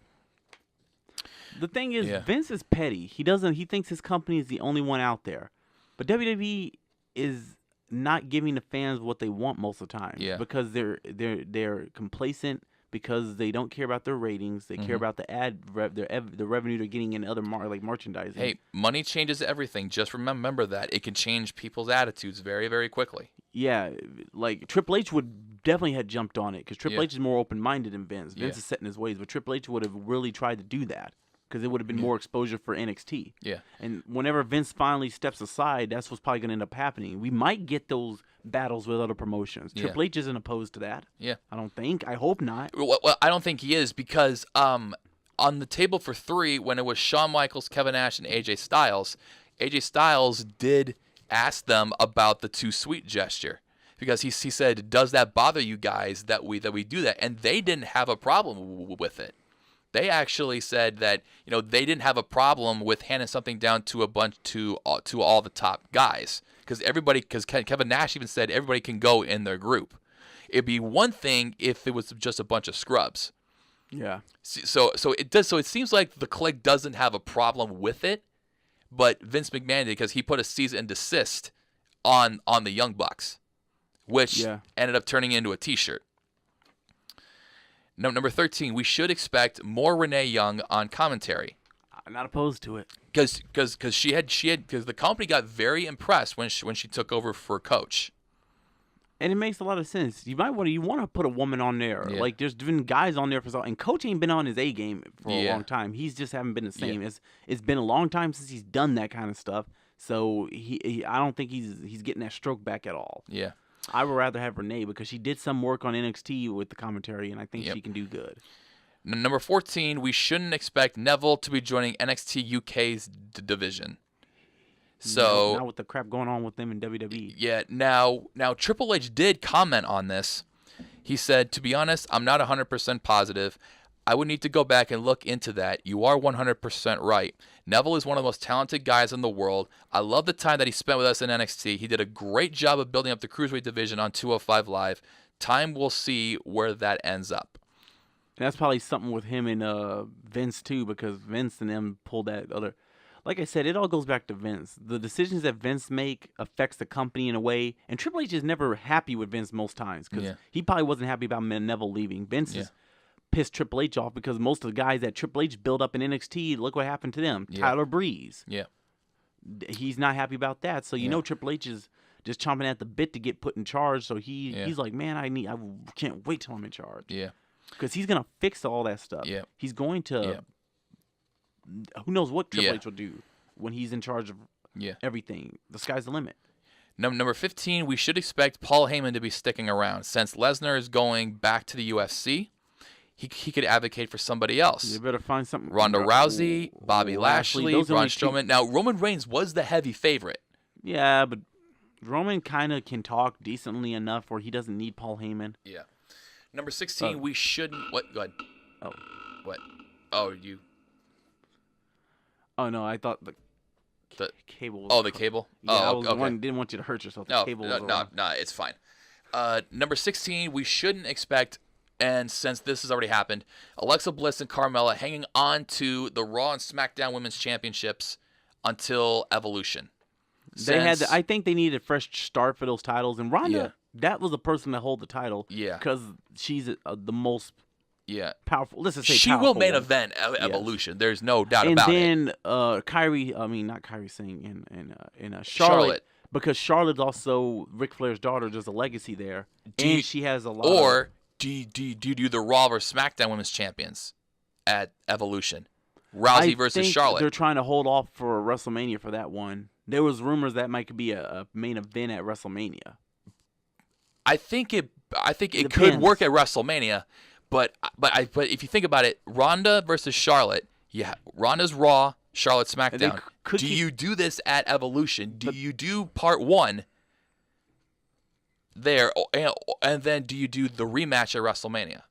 B: The thing is, Vince is petty. He thinks his company is the only one out there. But WWE is not giving the fans what they want most of the time. Yeah. Because they're complacent, because they don't care about their ratings. They care about the the revenue they're getting in other merchandising.
A: Hey, money changes everything. Just remember that. It can change people's attitudes very, very quickly.
B: Yeah, like Triple H would definitely have jumped on it, because Triple H is more open-minded than Vince. Vince is set in his ways, but Triple H would have really tried to do that, because it would have been more exposure for NXT.
A: Yeah.
B: And whenever Vince finally steps aside, that's what's probably going to end up happening. We might get those battles with other promotions. Triple H isn't opposed to that.
A: Yeah.
B: I don't think. I hope not.
A: Well, I don't think he is, because on the table for 3, when it was Shawn Michaels, Kevin Nash, and AJ Styles did ask them about the Too Sweet gesture, because he said, does that bother you guys that we do that? And they didn't have a problem with it. They actually said that they didn't have a problem with handing something down to all the top guys, because Kevin Nash even said everybody can go in their group. It'd be one thing if it was just a bunch of scrubs.
B: Yeah.
A: So it does. So it seems like the Clique doesn't have a problem with it, but Vince McMahon did, because he put a cease and desist on the Young Bucks, which ended up turning into a T-shirt. Number 13, we should expect more Renee Young on commentary.
B: I'm not opposed to it.
A: Because the company got very impressed when she took over for Coach.
B: And it makes a lot of sense. You want to put a woman on there.
A: Yeah.
B: Like, there's been guys on there and Coach ain't been on his A game for a long time. He's just haven't been the same. Yeah. It's been a long time since he's done that kind of stuff. So I don't think he's getting that stroke back at all.
A: Yeah.
B: I would rather have Renee, because she did some work on NXT with the commentary, and I think she can do good.
A: Number 14, we shouldn't expect Neville to be joining NXT UK's division. So
B: not with the crap going on with them in WWE.
A: Yeah, now Triple H did comment on this. He said, "To be honest, I'm not 100% positive. I would need to go back and look into that. You are 100% right. Neville is one of the most talented guys in the world. I love the time that he spent with us in NXT. He did a great job of building up the Cruiserweight division on 205 Live. Time will see where that ends up."
B: And that's probably something with him and Vince too, because Vince and them pulled that other. Like I said, it all goes back to Vince. The decisions that Vince make affects the company in a way, and Triple H is never happy with Vince most times because he probably wasn't happy about Neville leaving. Vince is pissed Triple H off because most of the guys that Triple H built up in NXT, look what happened to them. Tyler Breeze.
A: Yeah.
B: He's not happy about that. So you know Triple H is just chomping at the bit to get put in charge. So he's like, man, I can't wait till I'm in charge.
A: Yeah.
B: Because he's gonna fix all that stuff.
A: Yeah.
B: He's going to. Who knows what Triple H will do when he's in charge of everything. The sky's the limit.
A: Number 15, we should expect Paul Heyman to be sticking around. Since Lesnar is going back to the UFC, he could advocate for somebody else.
B: You better find something.
A: Ronda Rousey, Bobby Lashley, Braun Strowman. Now, Roman Reigns was the heavy favorite.
B: Yeah, but Roman kind of can talk decently enough where he doesn't need Paul Heyman.
A: Yeah. Number 16, we shouldn't... What? Go ahead.
B: Oh.
A: What? Oh, you...
B: Oh, no, I thought the cable was...
A: Oh, the cable?
B: Yeah,
A: oh,
B: I didn't want you to hurt yourself. The cable was
A: no, it's fine. Number 16, we shouldn't expect, and since this has already happened, Alexa Bliss and Carmella hanging on to the Raw and SmackDown Women's Championships until Evolution.
B: I think they needed a fresh start for those titles, and Ronda, that was the person to hold the title.
A: Yeah.
B: Because she's the most...
A: Yeah,
B: powerful. Let's just say
A: she will main event Evolution. There's no doubt about it.
B: And then not Kyrie Singh in Charlotte, because Charlotte's also Ric Flair's daughter. There's a legacy there, she has a lot.
A: Or do you do the Raw or SmackDown Women's Champions at Evolution? Rousey versus Charlotte.
B: They're trying to hold off for WrestleMania for that one. There was rumors that might be a main event at WrestleMania.
A: I think it could work at WrestleMania. But if you think about it, Ronda versus Charlotte, Ronda's Raw, Charlotte SmackDown. Do you do this at Evolution? Do you do part 1 there, and then do you do the rematch at WrestleMania?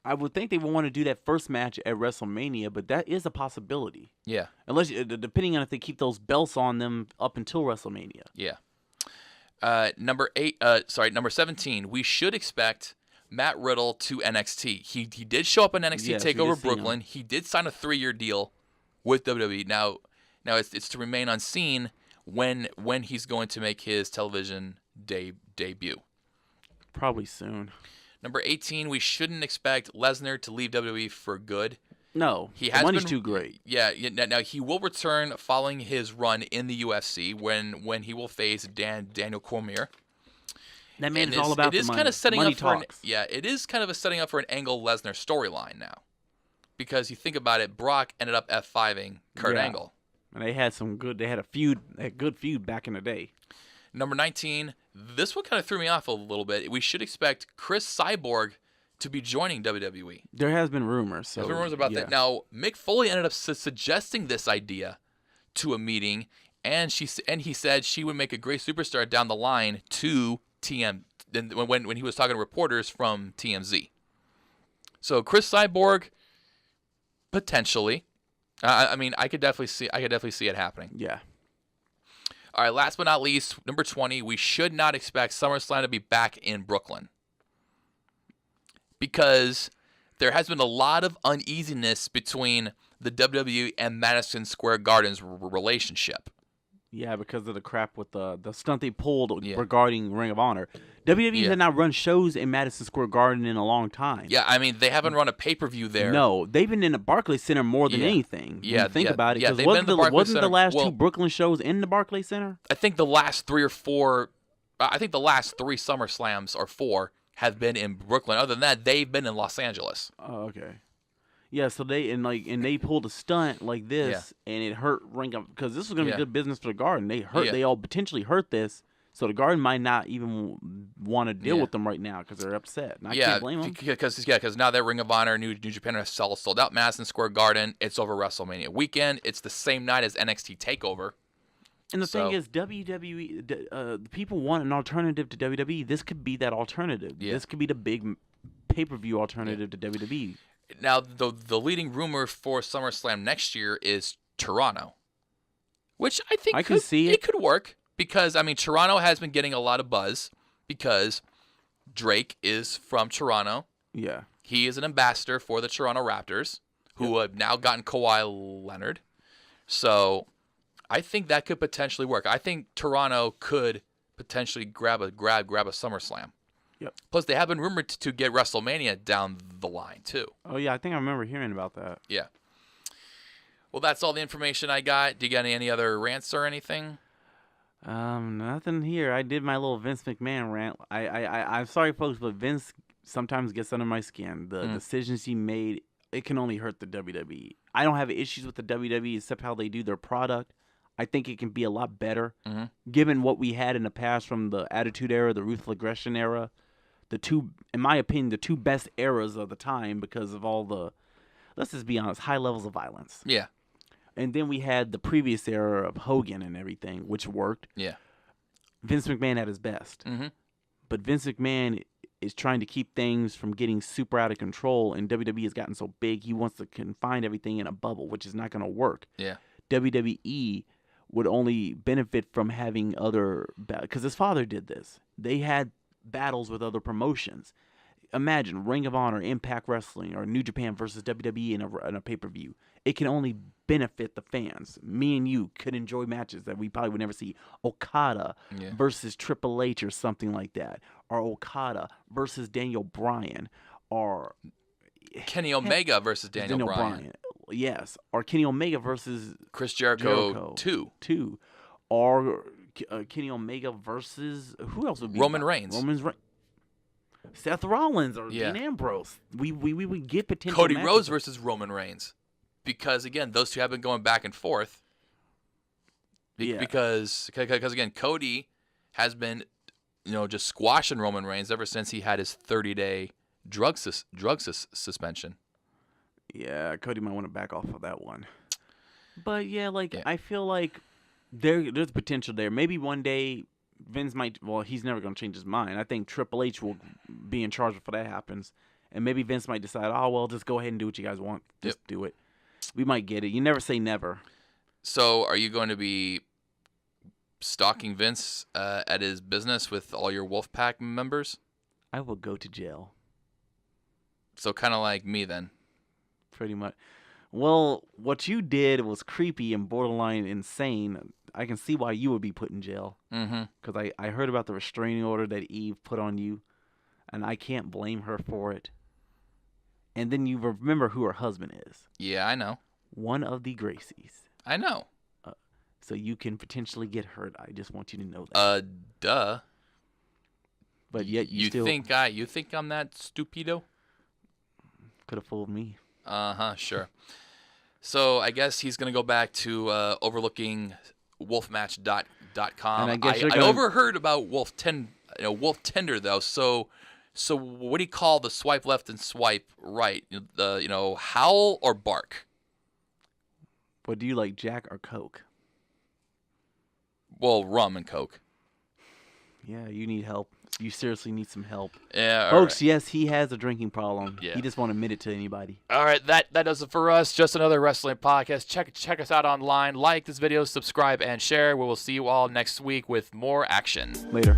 B: I would think they would want to do that first match at WrestleMania, but that is a possibility.
A: Yeah.
B: Depending on if they keep those belts on them up until WrestleMania.
A: Yeah. Number 17, we should expect Matt Riddle to NXT. He did show up in NXT Takeover Brooklyn. He did sign a 3-year deal with WWE. Now it's to remain unseen when he's going to make his television debut.
B: Probably soon.
A: Number 18, we shouldn't expect Lesnar to leave WWE for good.
B: No, money's too great.
A: Yeah. Now he will return following his run in the UFC when he will face Daniel Cormier.
B: That man is all about the money.
A: Kind of setting
B: money
A: up for
B: talks.
A: it is kind of a setting up for an Angle Lesnar storyline now, because you think about it, Brock ended up F5ing Kurt Angle,
B: and they had a good feud back in the day.
A: Number 19, this one kind of threw me off a little bit. We should expect Chris Cyborg to be joining WWE.
B: There has been rumors.
A: There's been rumors about that. Now Mick Foley ended up suggesting this idea to a meeting, and he said she would make a great superstar down the line to when he was talking to reporters from TMZ. So Chris Cyborg, potentially. I could definitely see it happening.
B: Yeah.
A: All right, last but not least, number 20, we should not expect SummerSlam to be back in Brooklyn, because there has been a lot of uneasiness between the WWE and Madison Square Garden's relationship.
B: Yeah, because of the crap with the stunt they pulled regarding Ring of Honor. WWE had not run shows in Madison Square Garden in a long time.
A: Yeah, they haven't run a pay-per-view there.
B: No, they've been in the Barclays Center more than anything. Yeah, think about it. Because wasn't the last 2 Brooklyn shows in the Barclays Center?
A: I think the last 3 or 4. I think the last 3 SummerSlams or 4 have been in Brooklyn. Other than that, they've been in Los Angeles.
B: Oh, okay. Yeah, so they pulled a stunt like this, and it hurt Ring of, because this was gonna be good business for the Garden. They all potentially hurt this, So the Garden might not even want to deal with them right now because they're upset. And I can't blame them.
A: Because now that Ring of Honor, New Japan have sold out Madison Square Garden, it's over WrestleMania weekend. It's the same night as NXT Takeover.
B: And the thing is, WWE, people want an alternative to WWE. This could be that alternative. Yeah. This could be the big pay-per-view alternative to WWE.
A: Now, the leading rumor for SummerSlam next year is Toronto, which I think it could work. Because, I mean, Toronto has been getting a lot of buzz because Drake is from Toronto.
B: Yeah.
A: He is an ambassador for the Toronto Raptors, who have now gotten Kawhi Leonard. So I think that could potentially work. I think Toronto could potentially grab a SummerSlam.
B: Yep.
A: Plus, they have been rumored to get WrestleMania down the line, too.
B: Oh, yeah. I think I remember hearing about that.
A: Yeah. Well, that's all the information I got. Do you got any other rants or anything?
B: Nothing here. I did my little Vince McMahon rant. I'm sorry, folks, but Vince sometimes gets under my skin. The decisions he made, it can only hurt the WWE. I don't have issues with the WWE except how they do their product. I think it can be a lot better, given what we had in the past from the Attitude Era, the Ruthless Aggression Era, in my opinion, the two best eras of the time because of all the, let's just be honest, high levels of violence.
A: Yeah.
B: And then we had the previous era of Hogan and everything, which worked.
A: Yeah.
B: Vince McMahon at his best. But Vince McMahon is trying to keep things from getting super out of control, and WWE has gotten so big, he wants to confine everything in a bubble, which is not going to work.
A: Yeah.
B: WWE would only benefit from having because his father did this. They had battles with other promotions. Imagine Ring of Honor, Impact Wrestling, or New Japan versus WWE in a pay-per-view. It can only benefit the fans. Me and you could enjoy matches that we probably would never see. Okada versus Triple H or something like that. Or Okada versus Daniel Bryan. Or
A: Kenny Omega versus Daniel Bryan.
B: Yes. Or Kenny Omega versus
A: Chris Jericho 2.
B: Or Kenny Omega versus... Who else would be
A: Roman Reigns.
B: Seth Rollins or Dean Ambrose. We would get potential
A: Cody
B: matches.
A: Rhodes versus Roman Reigns. Because, again, those two have been going back and forth. Because again, Cody has been, just squashing Roman Reigns ever since he had his 30-day drug suspension.
B: Yeah, Cody might want to back off of that one. But, I feel like there's potential there. Maybe one day Vince might, he's never going to change his mind. I think Triple H will be in charge before that happens. And maybe Vince might decide, just go ahead and do what you guys want. Just do it. We might get it. You never say never.
A: So are you going to be stalking Vince at his business with all your Wolfpack members?
B: I will go to jail.
A: So kind of like me then.
B: Pretty much. Well, what you did was creepy and borderline insane. I can see why you would be put in jail. Because I heard about the restraining order that Eve put on you, and I can't blame her for it. And then you remember who her husband is.
A: Yeah, I know. One
B: of the Gracies.
A: I know.
B: So you can potentially get hurt. I just want you to know that.
A: Duh.
B: But yet you still...
A: think I'm that stupido?
B: Could have fooled me.
A: Sure. So I guess he's going to go back to overlooking wolfmatch.com.
B: And I
A: overheard about Wolf Tender though. So what do you call the swipe left and swipe right? Howl or bark?
B: What do you like, Jack or Coke?
A: Well, rum and Coke.
B: Yeah, you need help. You seriously need some help.
A: Yeah,
B: folks.
A: Right.
B: Yes, he has a drinking problem.
A: Yeah.
B: He just won't admit it to anybody.
A: All right, that does it for us. Just another wrestling podcast. Check us out online. Like this video, subscribe, and share. We will see you all next week with more action.
B: Later.